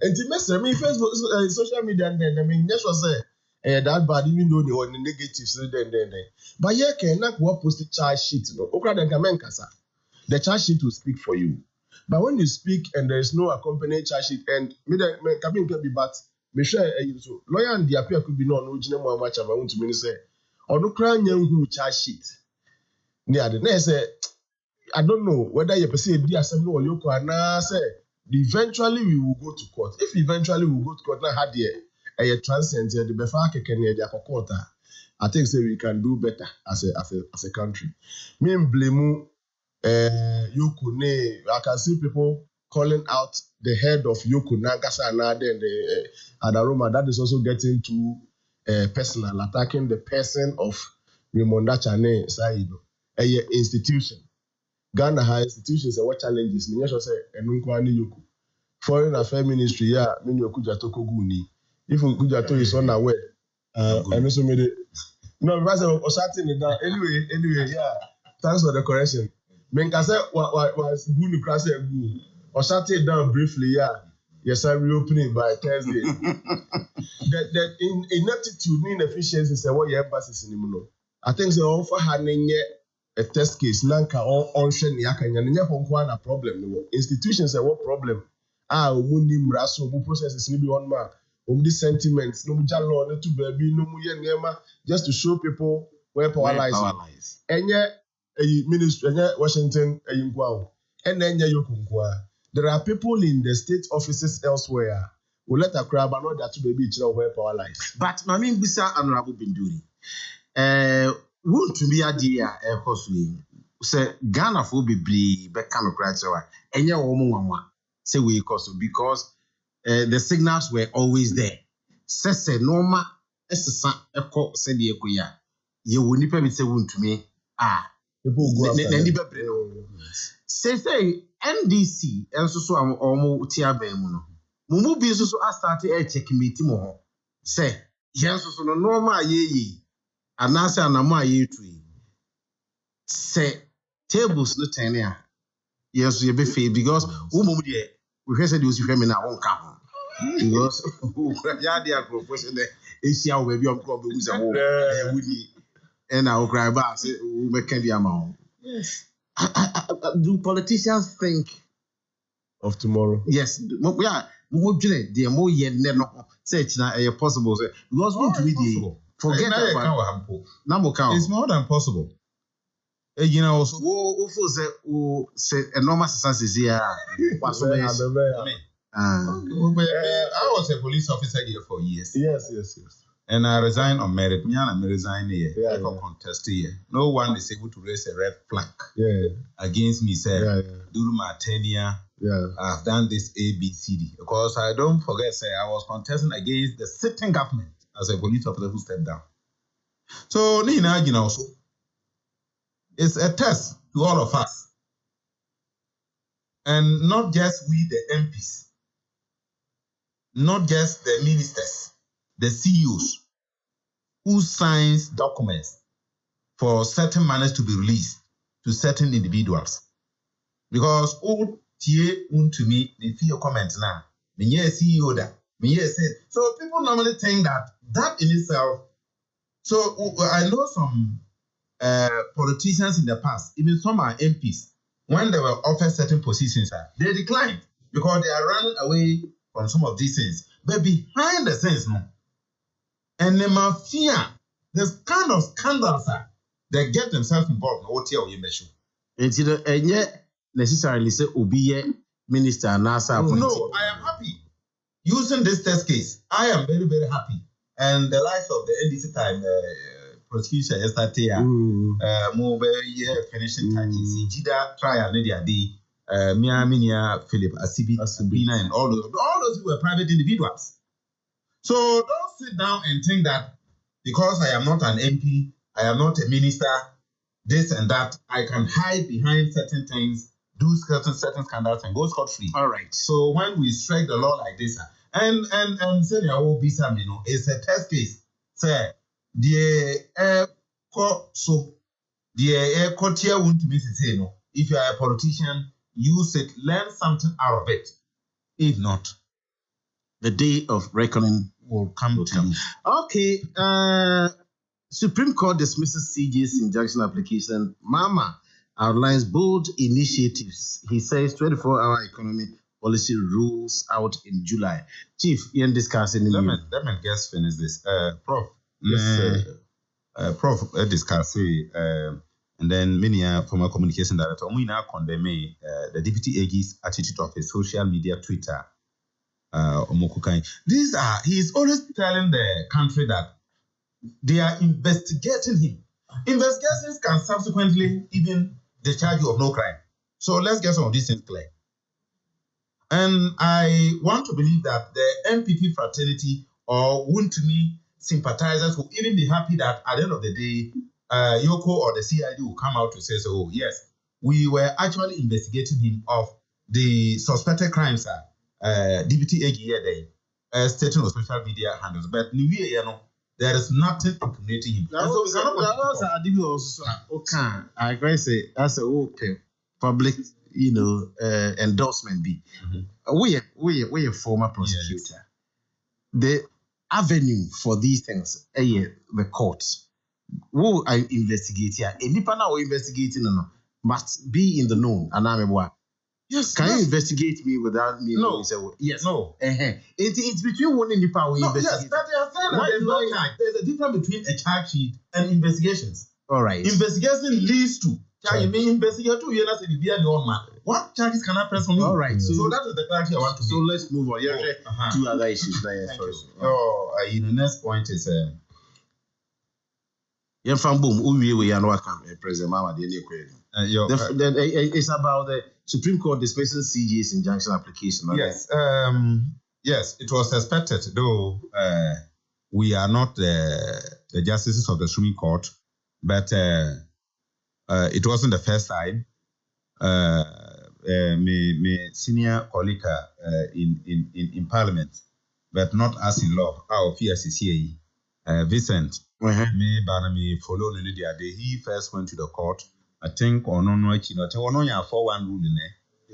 enti mesem me Facebook social media then I mean just was say that bad even though they on the negatives then but yeah can na what post charge sheet no okra den kamen kasa the charge sheet will speak for you. But when you speak and there is no accompanying charge sheet, and me can be but me sure so lawyer and the appeal could be no original much I want to mean say or no crown who charge sheet. Near the next I don't know whether you perceive the assembly or you can say eventually we will go to court. If eventually we will go to court, now had a transient the befake can the court. I think say we can do better as a country. Me blame Yoko ne. I can see people calling out the head of Yoko Nankasa and then the Adaroma. That is also getting too personal, attacking the person of Raymond Chane Saido. A institution. Ghana has institutions and what challenges. Me just say enunkwani Yoko. Foreign Affairs Ministry, yeah, many Okujato Koguni. If Okujato is unaware, and also made it. No, because I was shutting it down. Anyway, yeah. Thanks for the correction. Menkase was good to cross it good. Or shut it down briefly, yeah. Yes, I reopening by Thursday. The ineptitude, inefficiency is what your emphasis in the I think they offer having a test case. Nanka on Shen Yakanya, and a problem. Institutions are what problem. Umunim raso, mu processes maybe one man. These sentiments, no jalo, no to baby, no muye just to show people where power lies. And yet, a ministry, Washington, and then there are people in the state offices elsewhere who let a crab and not that to baby where power lies. But Mammy Bisa and Rabu Binduri. Won't to be a dear air costly. Say Ghana for be Beckham cracks and your woman say we cost because the signals were always there. Say Norma, Echo said the Equia. You will never be saying to me, say NDC and so am almost Tiabemuno. Mumu be so started a check meeting more. Say, yes, so no normal ye, and answer and a ye tree. Say, tables no tenure. Yes, you be fair because we said you see me now won't come. Because Yadia profession there, Asia will be on club with a woody. And I'll cry back, say, we make the amount. Yes. Do politicians think of tomorrow? Yes. Yeah. The more yet never say it's not possible. Because want to be the forget about it's more than possible. You know, who say enormous senses here. I was a police officer here for years. Yes. And I resigned on merit. Me and I resigned here. I got contested here. No one is able to raise a red flag against me. Say, during my tenure, I've done this A, B, C, D. Because I don't forget, say, I was contesting against the sitting government as a police officer who stepped down. So, Nina, you know, so it's a test to all of us. And not just we, the MPs, not just the ministers, the CEOs who signs documents for certain monies to be released to certain individuals. Because all tie to me, they feel comments now. Me CEO that. Me said. So people normally think that in itself. So I know some politicians in the past, even some are MPs, when they were offered certain positions, they declined because they are running away from some of these things. But behind the scenes, no. And the mafia, there's kind of scandals, they get themselves involved in OT or Yemeshu. And yet, necessarily say, Obiye, Minister Nasa. No, I am happy. Using this test case, I am very, very happy. And the likes of the NDC time, prosecution yesterday, move finishing time, Jida trial, Nadia D, Minia, Philip, Asibina, and all those who were private individuals. So don't sit down and think that because I am not an MP, I am not a minister, this and that, I can hide behind certain things do certain scandals and go scot-free. All right. So when we strike the law like this, and say there will be some, it's a test case. Say the so the court here won't miss it. Say no. If you are a politician, use it, learn something out of it. If not, the day of reckoning will come to you. Okay. Supreme Court dismisses CJ's injunction application. Mama outlines bold initiatives. He says 24-hour economy policy rules out in July. Chief, you're discussing. Let me just finish this. Prof. Yes, Prof. Discuss and then many former communication director. We now condemn the deputy AG's attitude of his social media Twitter. He's always telling the country that they are investigating him. Investigations can subsequently even discharge you of no crime. So let's get some of these things clear. And I want to believe that the MPP fraternity or Wuntumi sympathizers will even be happy that at the end of the day, Yoko or the CID will come out to say, so, oh, yes, we were actually investigating him of the suspected crimes, Deputy AG here, stating on social media handles. But New Year, there is nothing incriminating him. I agree. Say that's a okay public, endorsement. Be we a former prosecutor. Yes. The avenue for these things, the courts. Who I investigate here? Any partner who investigating must be in the know. And I'm a yes. Can you investigate me without me? No. Yes. No. It's between one in the power. No, yes, but they are saying that there's no charge. There's a difference between a charge sheet and investigations. All right. Investigation leads to charge. You may investigate to you and be a man. What charges can I press on you? All right. So that is the clarity I want to. So let's move on. Two other issues. The next point is. President Mama, it's about the Supreme Court dismissing CJ's injunction application. Yes, yes, it was expected, though we are not the justices of the Supreme Court, but it wasn't the first time. My senior colleague in Parliament, but not as in law, our PSCCA, Vincent. Me follow the day. He first went to the court. I think on 4-1 ruling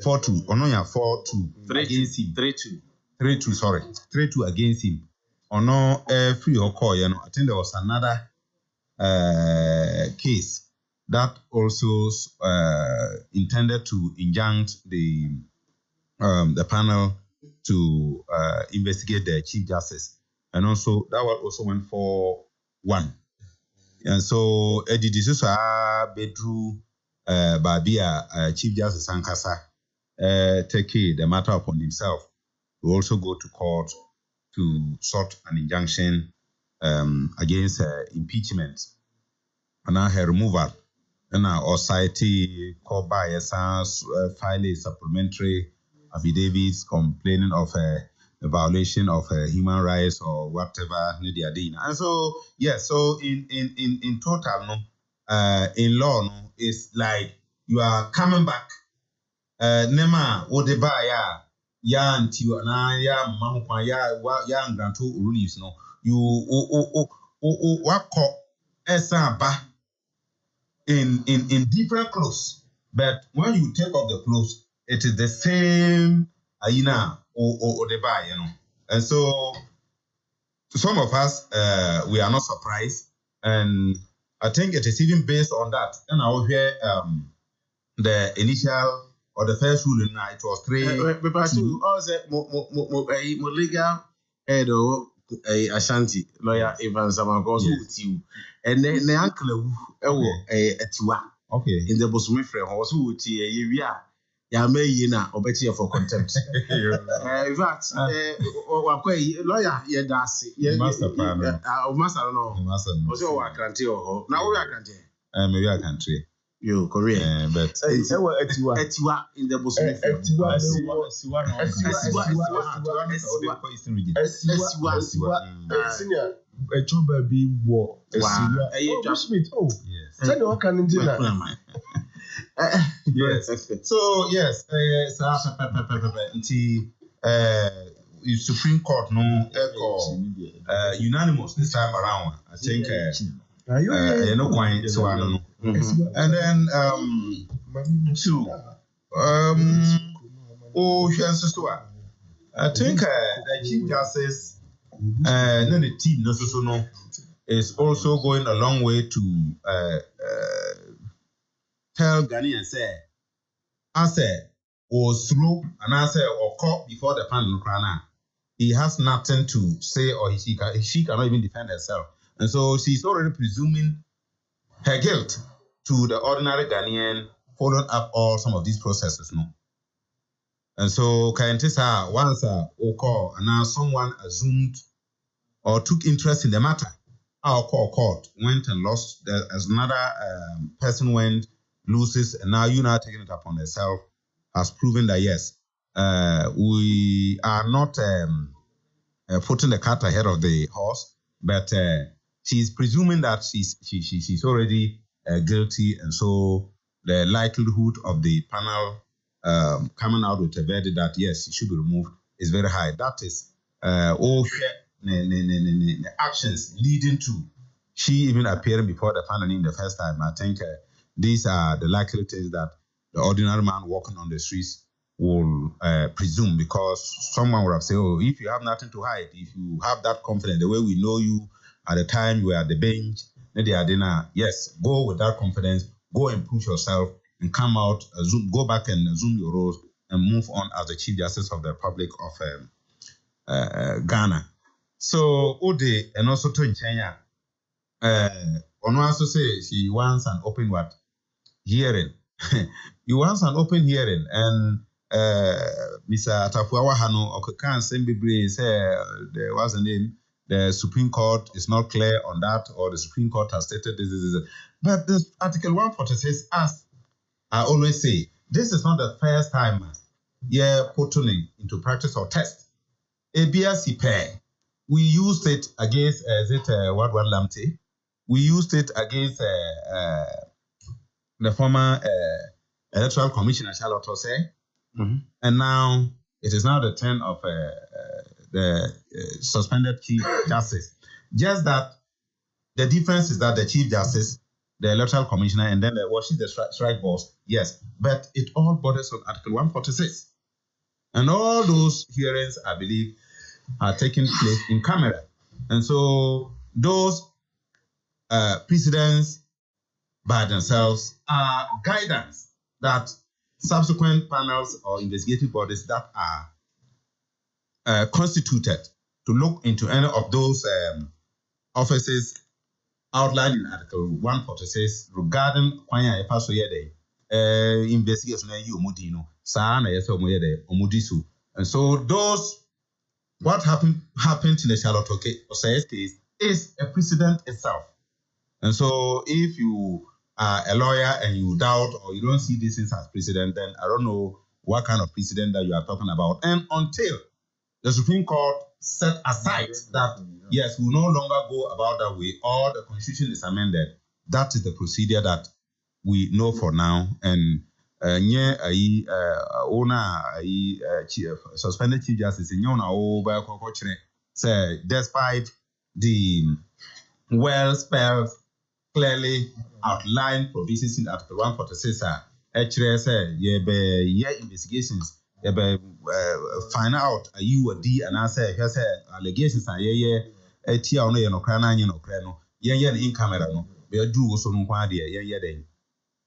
4-2. 4-2 against him. 3-2. Sorry, 3-2 against him. No free or call. I think there was another case that also intended to injunct the panel to investigate the Chief Justice, and also that one also went for 1. And so Eddie Disusa Bedru Babia Chief Justice Sankasa take the matter upon himself to also go to court to sort an injunction against impeachment and her removal. And our society called by file a supplementary affidavits complaining of a violation of human rights or whatever they are doing. And so, yes, so in total, in law, it's like you are coming back. Nema wodeba ya ntiwa na ya mamukwa ya ngranto rules no. You wako esa ba in different clothes, but when you take off the clothes, it is the same ayina or the buy, And so some of us we are not surprised, and I think it is even based on that. And I will hear the initial or the first ruling now it was 3-2. Legal head or Ashanti lawyer Evans Amagoso with you, and then the uncle Etiwa. Okay. In the Bosumi frame, also with ya may yina or better for contempt. In fact, lawyer, that's master plan. Master, no, also, I can't tell. Now we are country. Maybe I can trade. You Korean, but Etiwa in the Bosumi frame. Senior, a chumba be war. Smith. Oh, yes. Send your can in dinner. Yes. So yes, Supreme Court no unanimous this time around. I think no quite so I don't know. And then two I think the Chief Justice then the team no is also going a long way to tell Ghanaians say I said was through and I said or caught before the panel he has nothing to say or she cannot even defend herself. And so she's already presuming her guilt to the ordinary Ghanaian following up all some of these processes. No. And so Kayantisa once call and now someone assumed or took interest in the matter. Our court went and lost as another person went, loses, and now you now taking it upon herself has proven that yes, we are not putting the cart ahead of the horse, but she's presuming that she's already guilty, and so the likelihood of the panel coming out with a verdict that yes, she should be removed is very high. That is all the actions leading to she even appearing before the panel in the first time. I think these are the likely things that the ordinary man walking on the streets will presume, because someone would have said, oh, if you have nothing to hide, if you have that confidence, the way we know you at the time you were at the bench, yes, go with that confidence, go and push yourself and come out, go back and assume your roles and move on as the Chief Justice of the Republic of Ghana. So, Ode, and also to Kenya, on also say she wants an open hearing. You want an open hearing, and Mr. Atafuawa Hano Okekan Sembibre say there was a name. The Supreme Court is not clear on that, or the Supreme Court has stated this. But the Article 146, as I always say, this is not the first time putting into practice or test. ABSC pair. We used it against Wadwan Lamte. We used it against the former Electoral Commissioner Charlotte Osei. And now it is now the turn of the suspended Chief Justice. Just that the difference is that the Chief Justice, the Electoral Commissioner, and then she's the strike boss, yes, but it all borders on Article 146. And all those hearings, I believe, are taking place in camera. And so those precedents by themselves are guidance that subsequent panels or investigative bodies that are constituted to look into any of those offices outlined in Article 146 regarding Kwanya Epaso Yede investigation Omudino, Sana Yeso Omudisu. And so those what happened in the Charlotte Osei case is a precedent itself. And so if you are a lawyer and you doubt or you don't see these things as precedent, then I don't know what kind of precedent that you are talking about. And until the Supreme Court set aside that, yes, we no longer go about that way, or the Constitution is amended, that is the procedure that we know for now. And suspended Chief Justice say despite the well-spelled, clearly outlined provisions in Article 146, investigations, find out you a D and I say allegations and tia on no crana no in camera no be do also no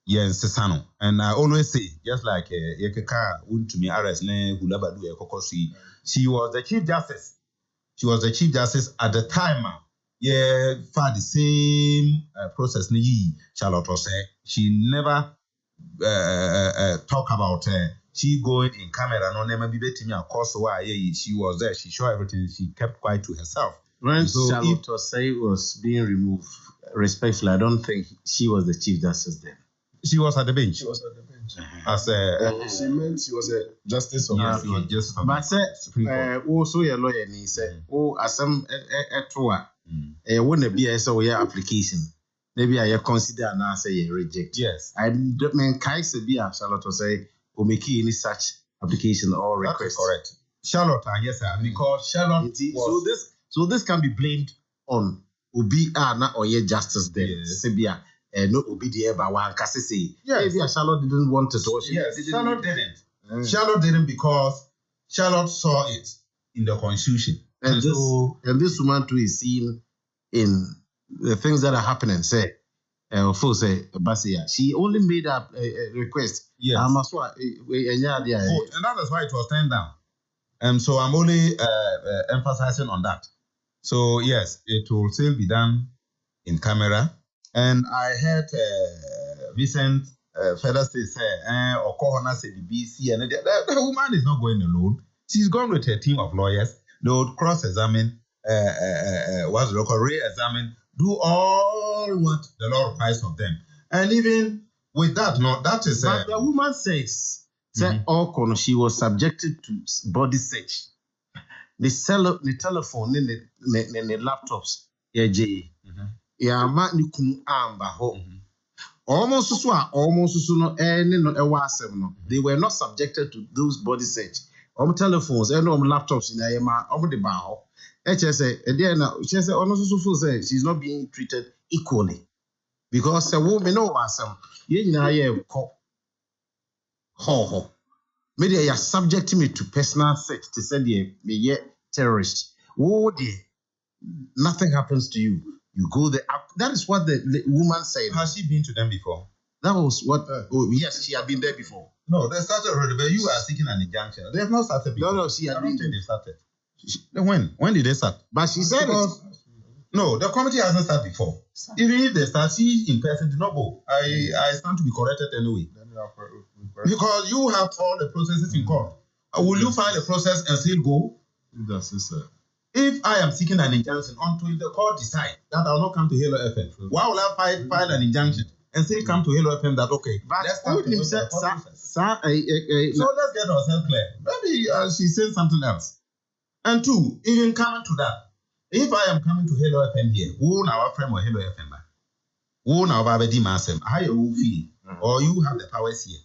sesano. And I always say, just like Yekeka went to me arrest ne Hulabadu Ekokosi, she was the Chief Justice. She was the Chief Justice at the time. For the same process ni Charlotte Osei. She never talk about she going in camera no never be betting me course why she was there, she showed everything, she kept quiet to herself. When Charlotte Osei was being removed, respectfully, I don't think she was the Chief Justice then. She was at the bench. She was at the bench. As she meant she was a justice of the justice of but say also your lawyer ni say asem etoa wouldn't be a so application maybe I consider and I say reject. Yes. I mean, Kaisa be a Charlotte to say, or make any such application or request. That is correct. Charlotte, yes, sir. Because Charlotte was... So this can be blamed on Obi na or ye justice there. Yes. Sebia no Obi there by one kasi say. Yes. Maybe Charlotte didn't want it. Or Charlotte didn't. Charlotte didn't because Charlotte saw it in the constitution. And this woman too is seen in the things that are happening. Say, say, Basia. She only made a request. Yes. And that is why it was turned down. So I'm only emphasizing on that. So yes, it will still be done in camera. And I heard Vincent Federer say, Okohona said the BC, and the woman is not going alone. She's gone with a team of lawyers. They would cross-examine, what's the local re-examine, do all what the law requires of them. And even with that, no, that is... But the woman says, she was subjected to body search. The telephone, the laptops, almost they were not subjected to those body search. Telephones, laptops in the bow. She's not being treated equally because a woman maybe you are subjecting me to personal search to say the terrorist. Oh dear, nothing happens to you. You go there. That is what the woman said. Has she been to them before? That was what. Yes, she had been there before. No, they started already, but you are seeking an injunction. They have not started before. No, she had been there. They started. When did they start? But she said it. No, the committee hasn't started before. Even if they start, she in person did not go. I stand to be corrected anyway. Because you have all the processes in court. Will you file a process and still go? If I am seeking an injunction until the court decide that I will not come to HELLO FM, why will I file an injunction and still come to HELLO FM that, okay, let's start the process. So let's get ourselves clear. Maybe she's saying something else. And two, even coming to that, if I am coming to HELLO FM here, who now friend or HELLO FM, who now Babadi Masem, how you feel, or you have the powers here.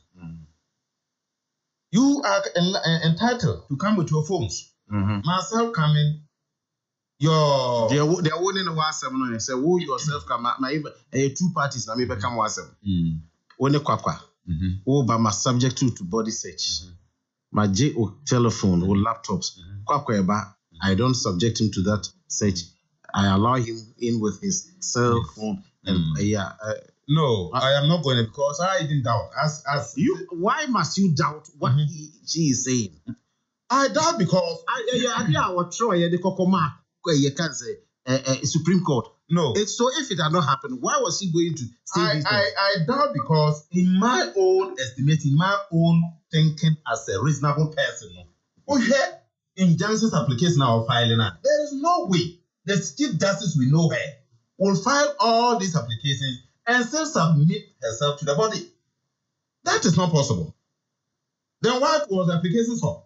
You are entitled to come with your phones. Myself coming, your they're winning the WhatsApp and say, who yourself come two parties now maybe come WhatsApp. When the kwakwa, but my subject to body search. My J or telephone or laptops. Kwakwa, I don't subject him to that search. I allow him in with his cell phone and no, I am not going to because I even doubt. As you, why must you doubt what she is saying? I doubt because I was trying the Kokoma, you can say Supreme Court. No, it's so if it had not happened, why was he going to say this? I doubt because in my own estimate, in my own thinking as a reasonable person, we had injunctions application now filing. There is no way the Chief Justice we know her will file all these applications and still submit herself to the body. That is not possible. Then what was the application for?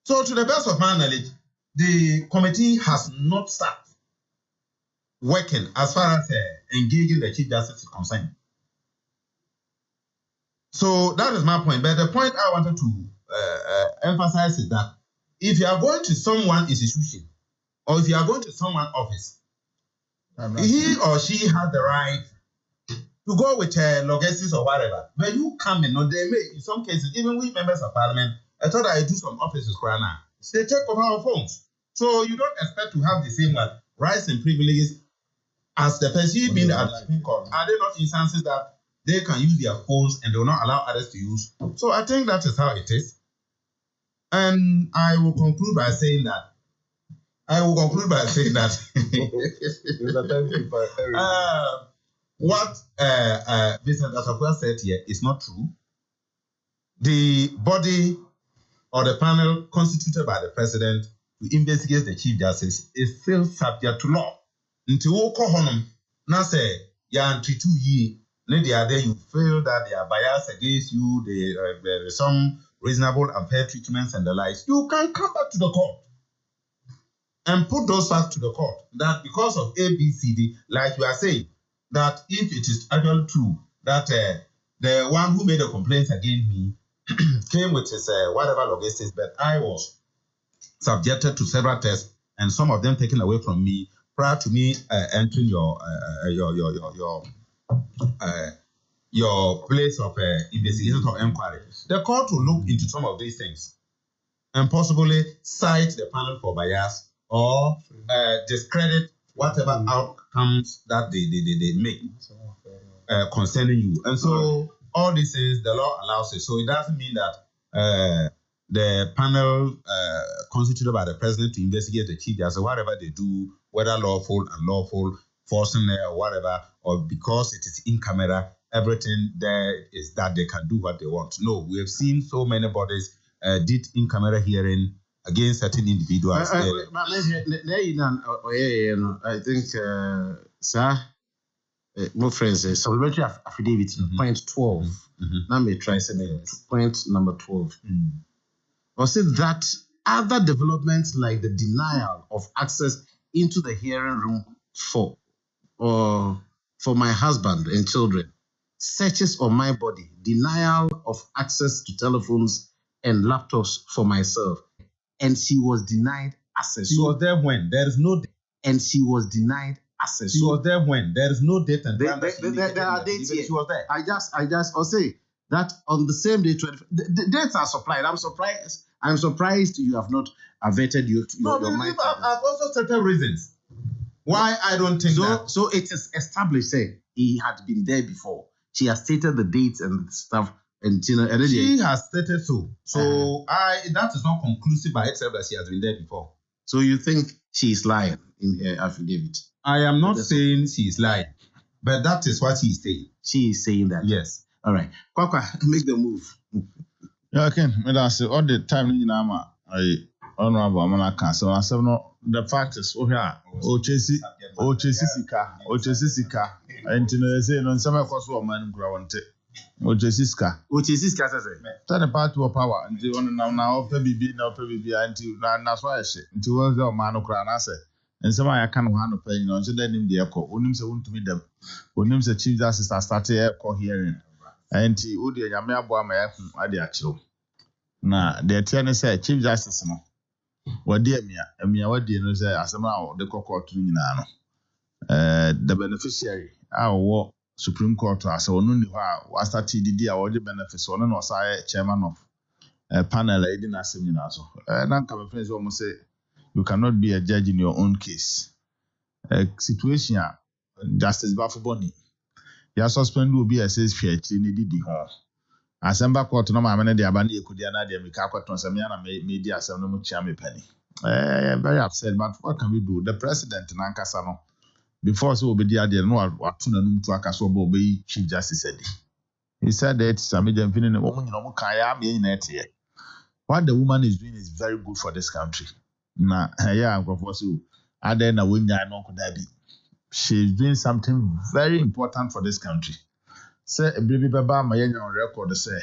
So to the best of my knowledge, the committee has not started working as far as engaging the Chief Justice is concerned. So that is my point. But the point I wanted to emphasize is that if you are going to someone's institution or if you are going to someone's office, he or she has the right to go with logistics or whatever. When you come in, they may, in some cases, even we members of parliament, I thought I do some offices right now. They take over our phones. So you don't expect to have the same rights and privileges as the person being at the Supreme Court. Are there not instances that they can use their phones and they will not allow others to use? So I think that is how it is. And I will conclude by saying that what Vincent Asakwa said here is not true. The body or the panel constituted by the president to investigate the Chief Justice is still subject to law. Until you call him, now say, yeah, and 2 years, you feel that they are biased against you, there is some reasonable and fair treatments and the likes, you can come back to the court. and put those facts to the court that because of A, B, C, D, like you are saying, that if it is actually true that the one who made a complaint against me came with his whatever logistics, but I was subjected to several tests and some of them taken away from me prior to me entering your place of investigation or inquiry. The court will look into some of these things and possibly cite the panel for bias or discredit whatever outcomes that they make concerning you. And so all these things, the law allows it. So it doesn't mean that the panel constituted by the president to investigate the chief justice, whatever they do, whether lawful, unlawful, forcing or whatever, or because it is in camera, everything there is that they can do what they want. No, we have seen so many bodies did in camera hearing against certain individuals. I think, sir, my friends, supplementary affidavit, point 12. Now me try point number 12. Or say that other developments like the denial of access into the hearing room for my husband and children, searches on my body, denial of access to telephones and laptops for myself, and she was denied access. She was there when there is no. And she was denied access. She was there when there is no date and time. There are dates here. She was there. I just I'll say that on the same day, the dates are supplied. I'm surprised you have not averted your mind. I've also certain reasons why I don't think that. So it is established, say he had been there before. She has stated the dates and stuff. And she has stated so. So that is not conclusive by itself that she has been there before. So you think she is lying in her affidavit? I am not saying she is lying, but that is what she is saying. She is saying that. Yes. All right. Kwakwa, make the move. Yeah, okay. All the time I honorable Amana Council. I said no. The fact is, Ochesi Sika. And they say no. Some cost for man growante. Ochesi Sika says. Tell the party of power. Until now, PBB until now. So I say until was the man of crown. I say. And some I can't want to pay. You know, so then in the echo. Unim se won't meet them. Unim se chief justice started echo hearing. And the Udi Yamia Boama Adi Acho. Now the attorney said chief justice no. What dear Mia, what dear no say as a man the court to Nano. The beneficiary, our Supreme Court, as a woman who was that TDD, or the benefits, or no, chairman of a panel, I didn't ask him. And come friends almost say, you cannot be a judge in your own case. Situation, Justice Bafuboni. Your suspend will be a says fear, Trinity Hall. Assemble court no mamma de abandi ekudiana de mikako tonsamiana media asem no chiame penny. Very upset, but what can we do? The president nankasa no before so obedi ade no atuna num to akaso bo be chief justice said. He said that Samidia Finin woman no kaya me nyina. What the woman is doing is very good for this country. Na yeah, go so ade na wonya no koda bi. She is doing something very important for this country. Say a baby baba my on record say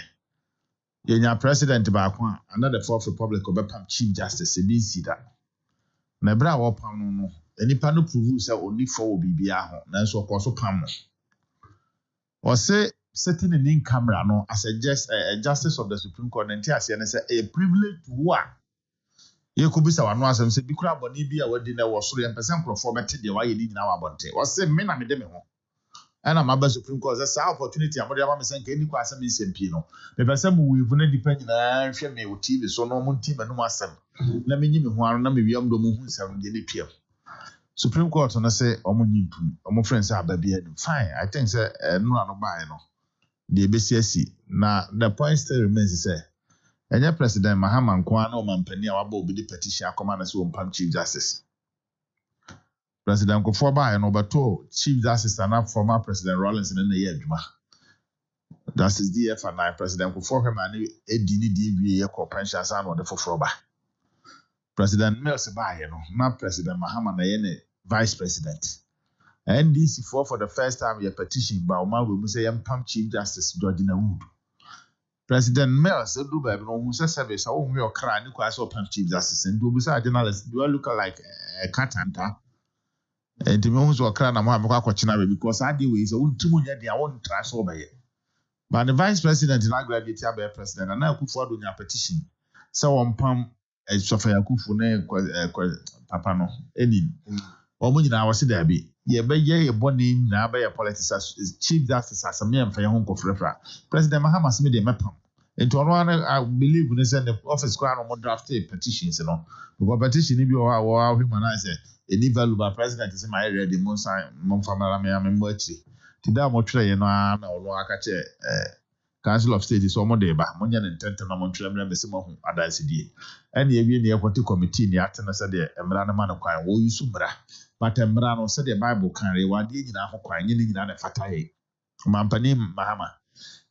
yenya president baako another fourth republic obepam chief justice e bin see that na bra wo pam no enipa no prove say oni for bibia ho na so koso pam o say sitting in camera no as a justice of the Supreme Court and tia say a privilege to who ye could be sawa no asem say bi kura boni bi a wadi na wo soro empesen crofo beti de wa ye ni nyina wa bonte o say me na me de me ho. And I'm a Supreme Court. That's our opportunity. I'm going to say, "Can you pass me some pino?" The person we will depend on share me with TV. So no one team and no master. Let me give me one. Let me be able to move some daily PM. Supreme Court on say, "Omo friends are baby." Fine. I think say no buy no. The BCSC. Now the point still remains say, any President Mahama Nkwano Mampani awabo be the petition command as one Chief Justice. President Kofoba and Obato, Chief Justice and former President Rawlings in the year. That is DF and I, President Kofoba, and a DDB, pensions and the Fofoba. President Melseba, not President Mahama Nayene, Vice President. NDC for the first time, a petition by Oma will say, Pam Chief Justice Georgina Wood. President Mills do baby no who says service I won't your cry ni kwa so pan chief justice and do beside journalist do I look like a cat hunter and the moment so cry na mo akwa china because I do is untumu nya dia won try so be but the vice president na graduate ya president and na Akufo do nya petition so on pam Sofia Akufo na papa no eni omo nyina wose da bi ye be ye boni na be ye politics chief justice asame emfa ye ho nkofrefra president Mahama se me de mepam into ono I believe in say the office kwa no draft petitions no because petition ni bi o human na say any value by president say my ready mon sign mon famara me am mo achi ti da mo tire ye no na ono aka che Council of State is omo de ba mo nya ne ntente na mo tire me se mo hu adanse die ene ye wi ne ekoti committee ni atena say de emra na ma no kwan wo yusu mra but emra no say the Bible kan re wa de nyina ho kwan nyina nyina na fataye mampani Mahama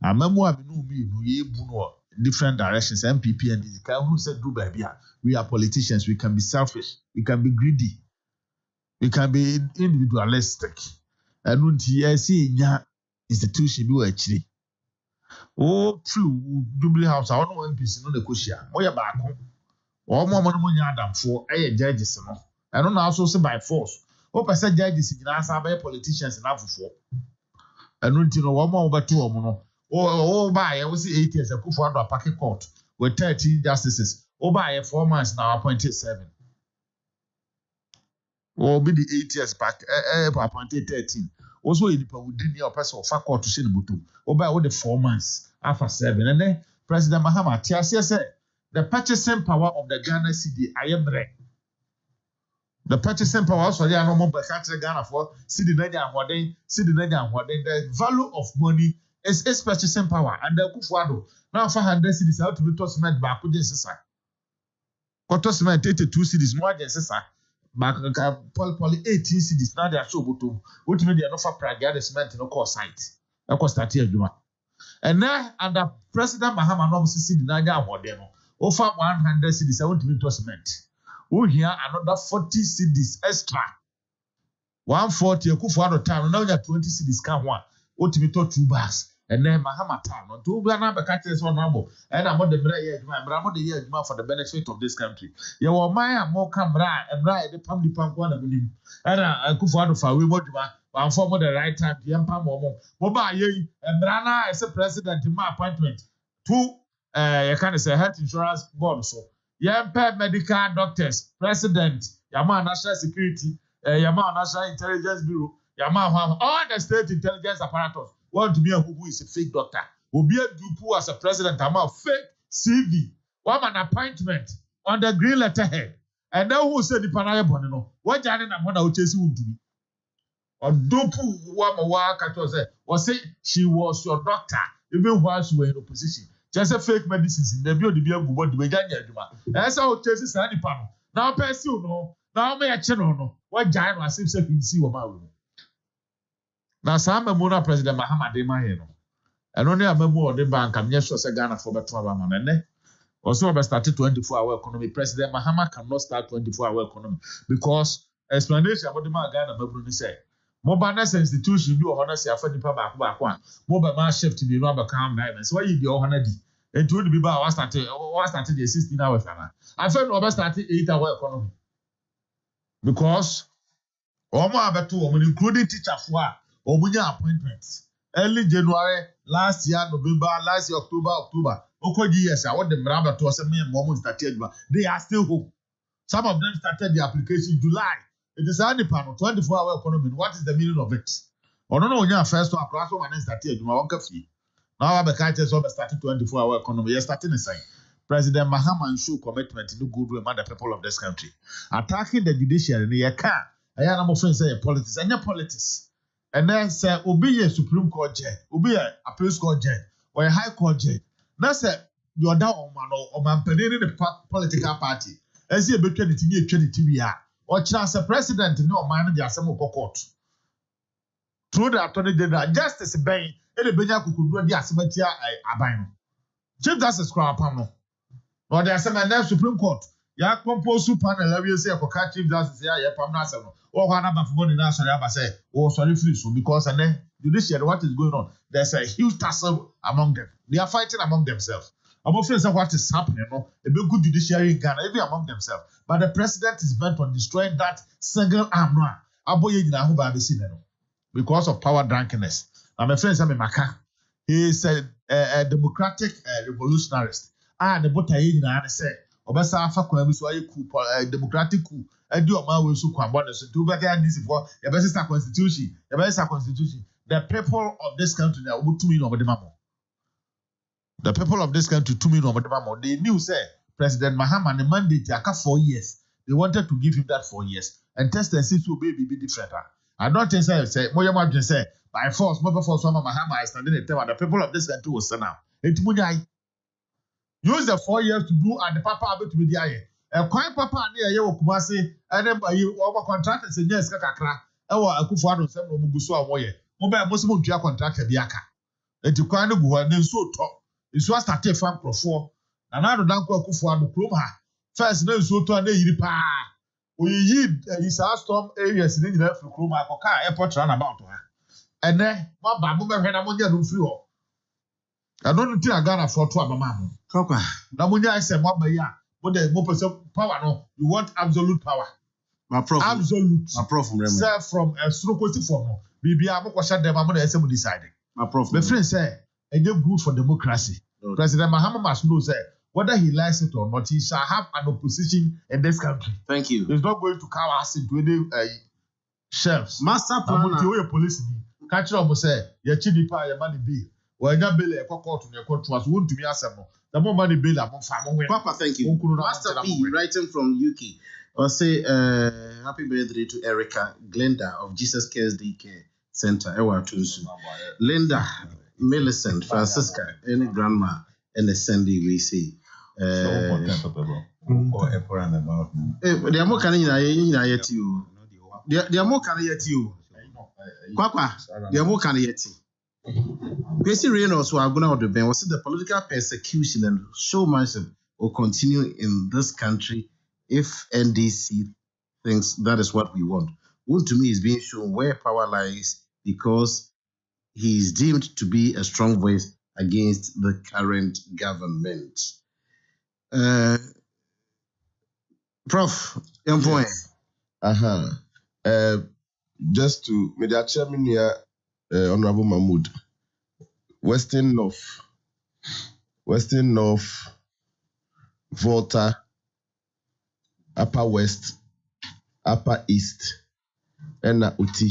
amamu abinu mi no ye bu no different directions MPP and the guy who said do baby we are politicians, we can be selfish, we can be greedy, we can be individualistic and unti see nya institution bi wa chiri oh true Jubilee House I don't know MPC no the koshia mo ya ba ko o mo no nya adamfo e judges no I don't know also say by force o person judges nyina sa ba politicians na afofo anu nti no wo mo beto o mo no o ba ye we see 8 years Akufo Addo apake court with 13 justices o ba ye 4 months now appointed 7 o be the 8 years back appointed 13 also in the within your person of court to see the bottom o ba with the 4 months after 7 and then President Mahama Tiasia said the purchasing power of the Ghana cedi ayemre the purchasing power also there no more country Ghana for cedi na dia hoden the value of money is purchasing power and the Akufo Addo now 500 cedis out to be cement back with sisa koto cement 82 cedis no agent sisa back poly 18 cedis now they are show bottom what mean they no for praga the cement no cost site e cost start adwuma and now under President Mahama no cedi na nya hoden no over 100 cedis out to be cement we here another 40 cedis extra 140 Akufo Addo time now you 20 cedis can one otimi to 2 bags and then Mahama time no to be na be catch this one number and am the bra ye adwuma mo de ye adwuma for the benefit of this country ye wo man am mo camera emra de pam di pam kwa na bunim and Akufo Addo fa we mo adwuma wan for mo the right time ye pam mo ba ye emra na as president ma appointment to you can say health insurance board so ye medical doctors president yama national security yama national intelligence bureau yama all the state intelligence apparatus want to be a who is a fake doctor will be a dupe as a president amount fake CV one an appointment on the green letterhead and then who said the panaya bonino what Janet and Mona Uchesi would do or dupe was say she was your doctor even while she were in opposition just a fake medicines in the build the beer what we got that's how Chelsea said the panel now pursue no now may a channel no what giant was say see what my now some Mona President Mahama de Maheno and only a memo the bank I'm yes was a Ghana for the 12 man also about started 24-hour economy. President Mahama cannot start 24-hour economy because explanation about the man Ghana Mabuni say mobile institution do honor say after the back one mobile man shift to be number calm diamonds why you the honor di and to be about started the 16 hours I felt about started 8-hour economy because Omo abeto including teacher for Omunya appointments early January last year November last year October Okoji yes I want the Mraba to us me mom started they are still home some of them started the application July it is only panel 24-hour economy what is the meaning of it or no nya first one class one started my one fee now I can't tell started 24-hour economy yes starting the sign President Mahama show commitment in the good way among the people of this country attacking the judiciary you can I am my friend say politics and your politics and then say obi a Supreme Court judge obi a appeals court judge or a high court judge na say you are down on man in the political party and see a between the TV or chance a president no man the assemble court through the attorney general justice ben e benya kukudu the assemble aban chief justice crown pam no or the assembly Supreme Court ya compose panel every say for catch chief justice ya pam na asem no o ho na ba for money na sorry aba say o sorry free so because and then judiciary what is going on there's a huge tussle among them they are fighting among themselves about feels what is happening no a big good judiciary in Ghana even among themselves but the president is bent on destroying that single arm no aboye nyina ho ba be si no because of power drunkenness na my friend say me maka he is a democratic revolutionarist the botaye nyina say obesa afa kwa bi so aye coup democratic coup edi o ma we so kwa bonus to be there this for the best constitution the people of this country na obutumi no obedema the people of this country 2 million obedema they knew say President Mahama the mandate aka 4 years they wanted to give him that 4 years and test and see so baby be different I don't think say moya ma dwen say by force Mahama is standing the term and the people of this country will stand now entimunyai use the 4 years to do and the papa abet with the aye. A coin papa near you Kumasi, and then by you over contractors and yes, Kakra, our Akufano, some Mugusu away. Mobile Muslim to contract a biaka. And to kind of go and so talk. It's what started from Pro4. And I don't know Kufano Kruma. First, no so to a yipa. We yid his storm areas in the Kruma, Koka airport run about her. And then, my babu, when I'm on your free. I don't think I got a photo of a man. Papa. Namunya I said, what by ya? But the more power, no, you want absolute power. My prof. Absolute. My prof from Sir, from a Strokosi form, no. Bibi Amoko shut them, I'm going to deciding. My prof. My friend said, and you're good for democracy. No. President Mahama must know, sir, whether he likes it or not, he shall have an opposition in this country. Thank you. He's not going to cover us into any shelves. Master plan. I'm going to police. Catch up, say, your chidipa, your money bill. Well, you bill a court to your court was won't to be assembled. The more money bill, I'm on Papa, thank you. Master P, writing from UK. I'll say happy birthday to Erica Glenda of Jesus Cares Daycare Center, Ewa Tunsu. Linda, Millicent, Francisca, any grandma, and the Sandy we see. They are more canny yet you. They are more canny yet you. Papa, they are more canny yet you. Percy Reynolds, who are going out the ban, was the political persecution and showmanship will continue in this country if NDC thinks that is what we want. One to me is being shown where power lies because he is deemed to be a strong voice against the current government. Prof, young point. Just to Media Chairman here, Honorable Mahmood, Western North, Volta, Upper West, Upper East, and Uti.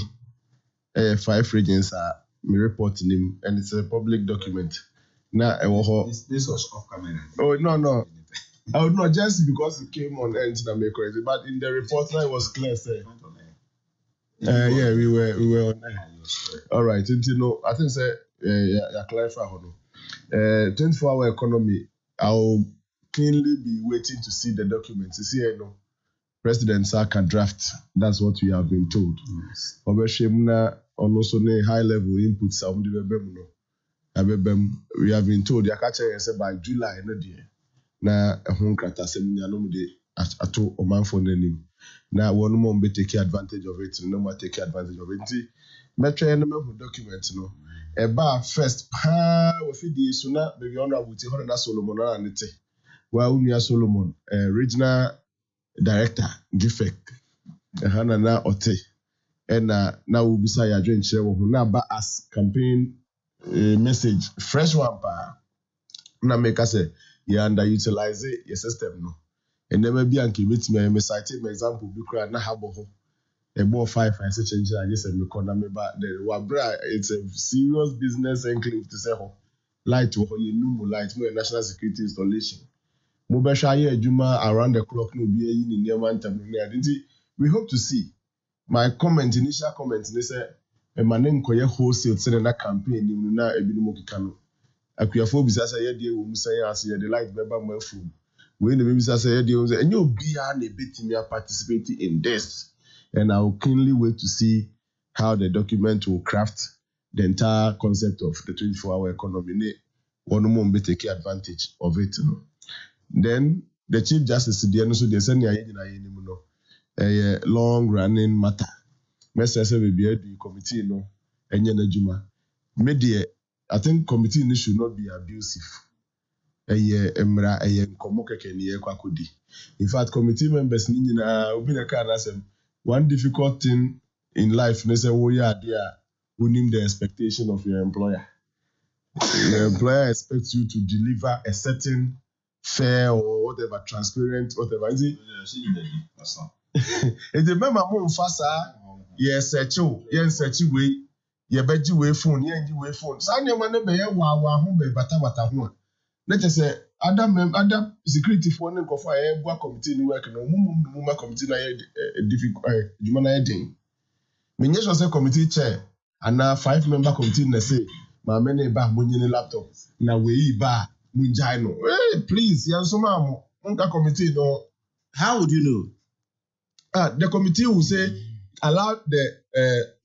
5 regions are me reporting him, and it's a public document. Now, this was off camera. Oh no. I would not just because it came on and crazy, but in the report now it was clear. Say, yeah, we were on air. All right, I think say clarify. 24-hour economy. I'll keenly be waiting to see the documents. You see, President Saka draft. That's what we have been told. Obeshemna also high level inputs. We have been told by July na krata seminar no de ato omanfo nanim na wonu mo be take advantage of it no more take advantage of it metwe no me document no e ba first pa we fidi so na be bi honorable ti hono na Solomon na nete wa unua Solomon regional director defect hana na ote na wo bisa ya dwen kire wo ho na ba as campaign message fresh one pa na make us say you underutilize your system no and never be anke betimi me cite me example bi kra na habo ho e bo 5 and say change I just me corner me ba the wabra it's a serious business enclave to say ho light ho you know light mo national security installation mo be sha ye adwuma around the clock no bi yi ni near man tam no adinti we hope to see my initial comment they say e manen koye wholesale say na campaign ni na ebinom kika no akuyafo bisa say ye de wo musa ye ase ye de light beba mo afu we ne bisa say ye de wo say enyo bia na betimi participate in this and I will keenly wait to see how the document will craft the entire concept of the 24-hour economy ne one more be take advantage of it no. Then the Chief Justice the no so the send ya nyina yenim no a long running matter. Message say be the committee no enye na juma. Media I think committee should not be abusive. Emra nkomo keke ni kwakodi. In fact, committee members ni nyina obi na ka asem. One difficult thing in life, they say, oh yeah, we need the expectation of your employer. Your employer expects you to deliver a certain fair or whatever, transparent, whatever. Is it? And the member mum fasa, yes, search way, ye beji way phone, ye enji way phone. Sa ne man be wa ho be bata ho. Let us say other security for no go for a committee ni work no mum committee na difficult juma na den. Menye so say committee chair and 5-member committee na say ma me ne ba monye laptop na we ba munjai no. Hey, please, yanso ma mo nka committee no. How would you know? The committee will say allow the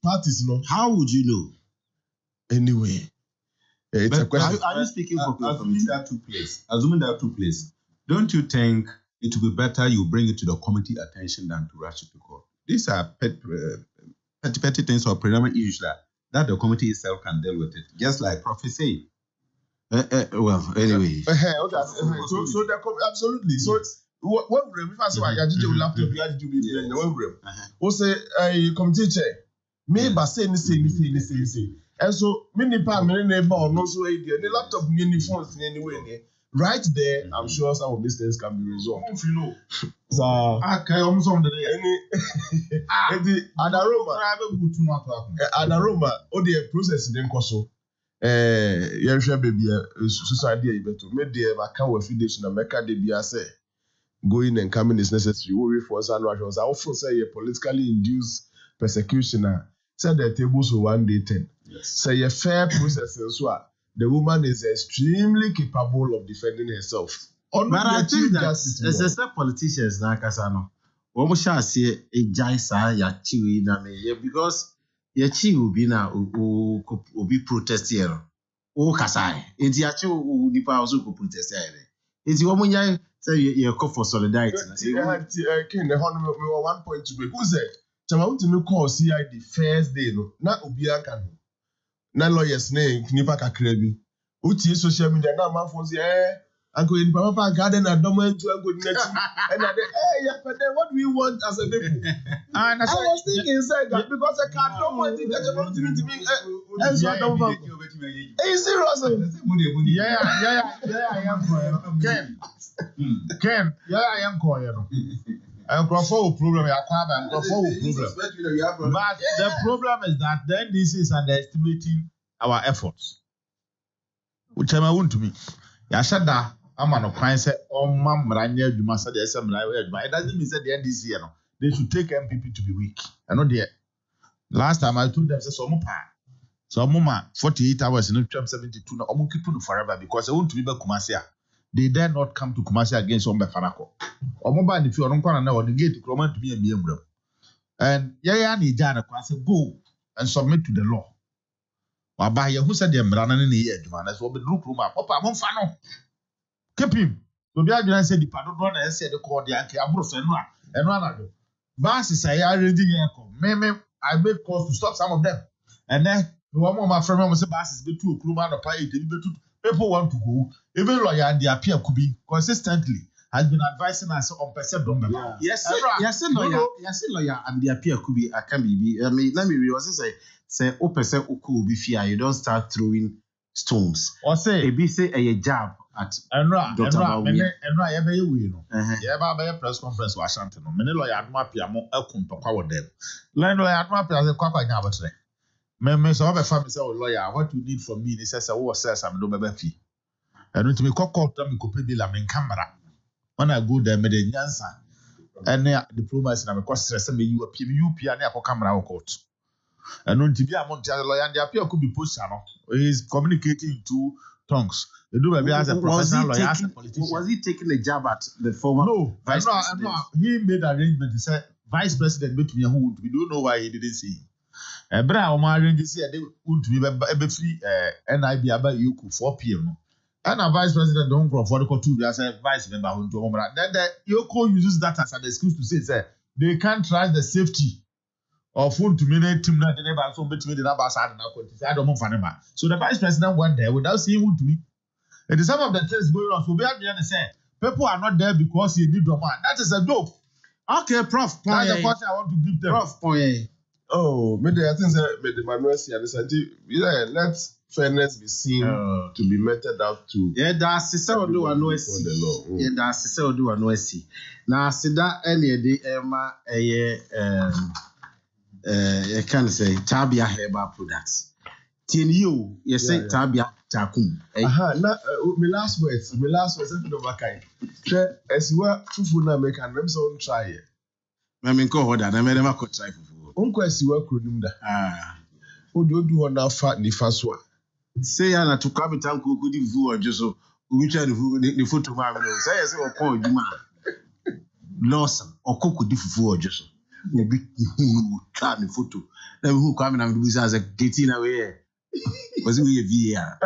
parties no. How would you know? Anyway, it's a question. Are you speaking for assuming that took place? Don't you think it would be better you bring it to the committee attention than to rush it to court? These are petty things or predominant issues that the committee itself can deal with it, just like Prof say. Well, anyway. So absolutely. So what room? If I say I did your laptop, you had to do it in the room. Or say a committee chair. Maybe say. And so many part, many neighbor, no so idea. The laptop, many phones, anyway. Right there, I'm sure some of these things can be resolved. If you know. So, okay, almost on the day. Adaroma, all the process then koso. You share baby, society better. Made the account of foundation and make the BSA. Going and coming is necessary. Worry for us and was I often say a politically induced persecution. Said the tables were 1 day 10. Yes. Say a fair process as well. The woman is extremely capable of defending herself. But I think that as a politicians na kasano, we shall see a jaisa ya chiwi na me because ya chi will be na will be protest here. O kasai. It ya chi will be also protest here. It's your money say you call for solidarity. King the 1 point to be who said Chama ultimi call CID first day no na obi aka no na lawyers na nipa kakra bi uti social media na manfo say anko nipa papa garden adom antu anko dinati and yeah but then what do we want as a people I was thinking inside that because I can't don't want it that about to me and so don't want hey serious yeah I am Ken I am going and problem problem. But the problem is that the NDC is underestimating our efforts. Which I want to me. Yashada, I'm on a crime set on Mamrania, you must say there's some like it doesn't mean that the NDC, they should take MPP to be weak. I know the last time I told them, so Mama 48 hours in Trump 72, no, I'm keeping forever because I want to be back Kumasia. They dare not come to Kumasi against Ombe Fanako. Or mobile if you are on now, the gate to command to be a member. And Yayani Jana say go and submit to the law. Wabaya who said the Embranan in the year, man, as well be look room up. Papa, Monfano. Keep him. So the agent said the pardon and said the court, the Anki Abros and one. Bass is a already Meme, I made calls to stop some of them. And then one more my friend was a bass is be too, Kruman or Pai, people want to go. Even lawyer and the appeal could be consistently has been advising us on percent don't remember. Yes, lawyer and the appeal could be a can be. I mean, let me read what say o percent could be fear. You don't start throwing stones. Or say a jab at Dr. Bawi. And right, yeah, press conference Washington. Many lawyer at Mapia more elkum to power them. Land lawyer at Mapia as a quack today. Me so have family say lawyer, what you need from me? They say what says I'm no baby fee. And when to me court me ko pay bill am in camera. When I go there me the nyansa. And diplomacy na me ko stress me you na akọ camera court. And when to be among the lawyer and the appeal could be pushed he is communicating in two tongues. They do maybe as a professional lawyer, as a politician. Was he taking a jab at the former vice president? No. He made arrangement. He said vice president between who we don't know why he didn't see him. Bra o ma arrange say they want to be free NIB about you 4 p.m. And a vice president don't go for the two as a vice member who do then the Yoko uses that as an excuse to say they can't trust the safety of food to minute team that they never so between the numbers and I don't know. So the vice president went there without seeing who to me. And some of the things going on, so we have to say people are not there because you need the man. That is a joke. Okay, Prof. That's the question I want to give them. Prof. Oh, maybe I think that the manual let fairness be seen to be meted out to. Yeah, that's the do I know see. Yeah, that's the do I know see. Now, see that any day, Emma, I can say Tabia herbal products. Tin you, you say Tabia takum. Aha, na my last words, every no makai. Share as well, fufu na make and remember on try. I mean, go order, I made them could try fufu. Unko as you work with him. Who do on that fat the first one? Say Anna to come and cook good food or just so which are the food to my say as or call you man. Lawson or cook with food or just so. You be try the photo. Then who come and do as a getting away. Was we a VR?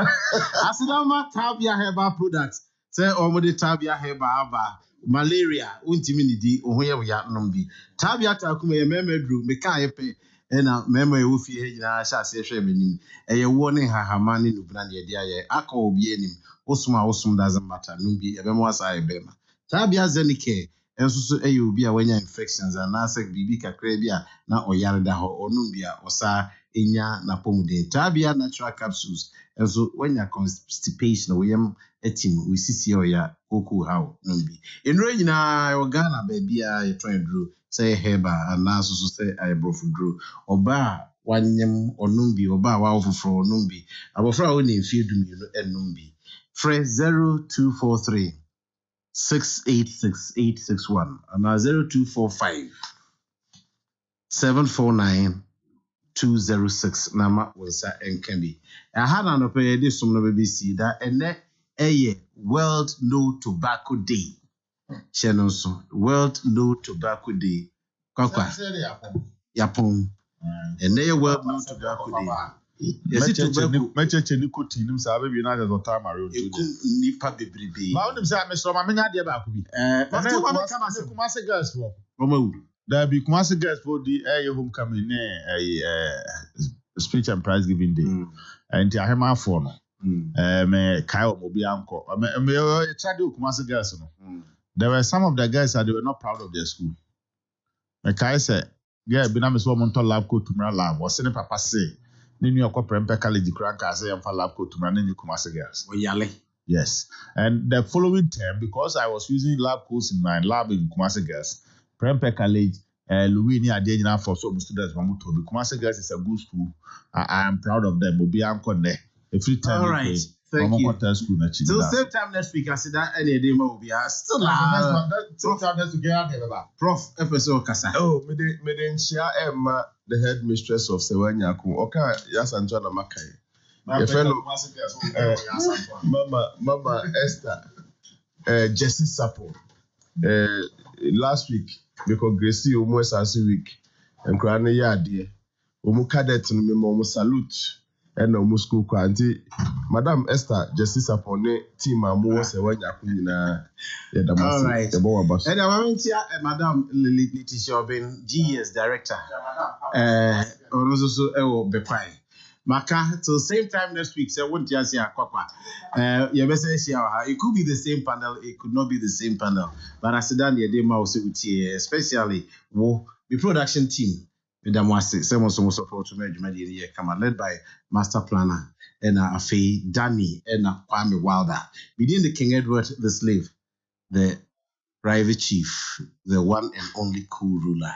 Asidama Tabia herbal products. Say already Tabia herbal malaria. Untimidity or where we are numbi. Tabia takume memedru mekayepe. Ena memo ewufi he na sha se hwe benim eye warning hahamani no brand ye dia ye aka obi enim osum doesn't matter no bi ebe mo asa ebema Tabia zenike enso so eye obi a wanya infections and na sek bibi kakra bi a na oyare da ho onum bi a osa enya na pomude Tabia natural capsules enso wanya constipation we yam etim we sisi oya oku how no bi enro nyina Ghana ba bia ye try drew say heba and now so say I brofudro oba wanyem onumbi oba wa ofofro onumbi abofra wo ne mfie dum enumbi fresh 0243 686 and 0245 749 206 nama wonsa enkambi aha na pay dey som no BBC that ene World No Tobacco Day. Shenonso World No Tobacco Day. Kwakwa. Yapon. And they World No Tobacco Day. Yes, tobacco. Meche nicotine nim sa baby na the time around. Nipa bebrebe. Ma onim say me so ma menya de ba ko bi. But you want to come Kumasi girls for. Omo. There be Kumasi girls for the homecoming speech and prize giving day. And the ahema for no. Me kai omobi anko. Me child Kumasi girls no. There were some of the guys that they were not proud of their school. Kai said, yeah, be na me so monto lab coat to lab. Was sene papa say, ni New York Prempe College Kranka say am for lab coat to ni Kumasi girls. Oyale. Yes. And the following term, because I was using lab coats in my lab in Kumasi girls, Prempe College, Louis ni ade nyina for some students mamu to be Kumasi girls is a good school. I am proud of them. Obi anko ne. Every time. All right. Thank you. Till same time next week, I see that any day will be still same time next week. Prof. Episode Kasa. Oh, me den share Emma, the headmistress of Sewanyaku. Okay, yes, Anjana Makai. Your fellow Mama Esther, Jesse Sapo. Last week, because Gracie almost as a week, and Krana Yadi, Umu cadet and Memo salute. And no Moscow Quanti, Madame Esther, Justice upon team, and more say when Yakuna. All right, the boy bus. And I went here, Madame Letitia Ben, GS director. Also, Bepai. Maka, till same time next week, so won't you see a quack? It could be the same panel, it could not be the same panel. But I said, Daniel, they mouse especially the production team. Someone support to me, led by Master Planner and Afe Danny and Kwame Wilder. Within the King Edward the Slave, the private chief, the one and only cool ruler.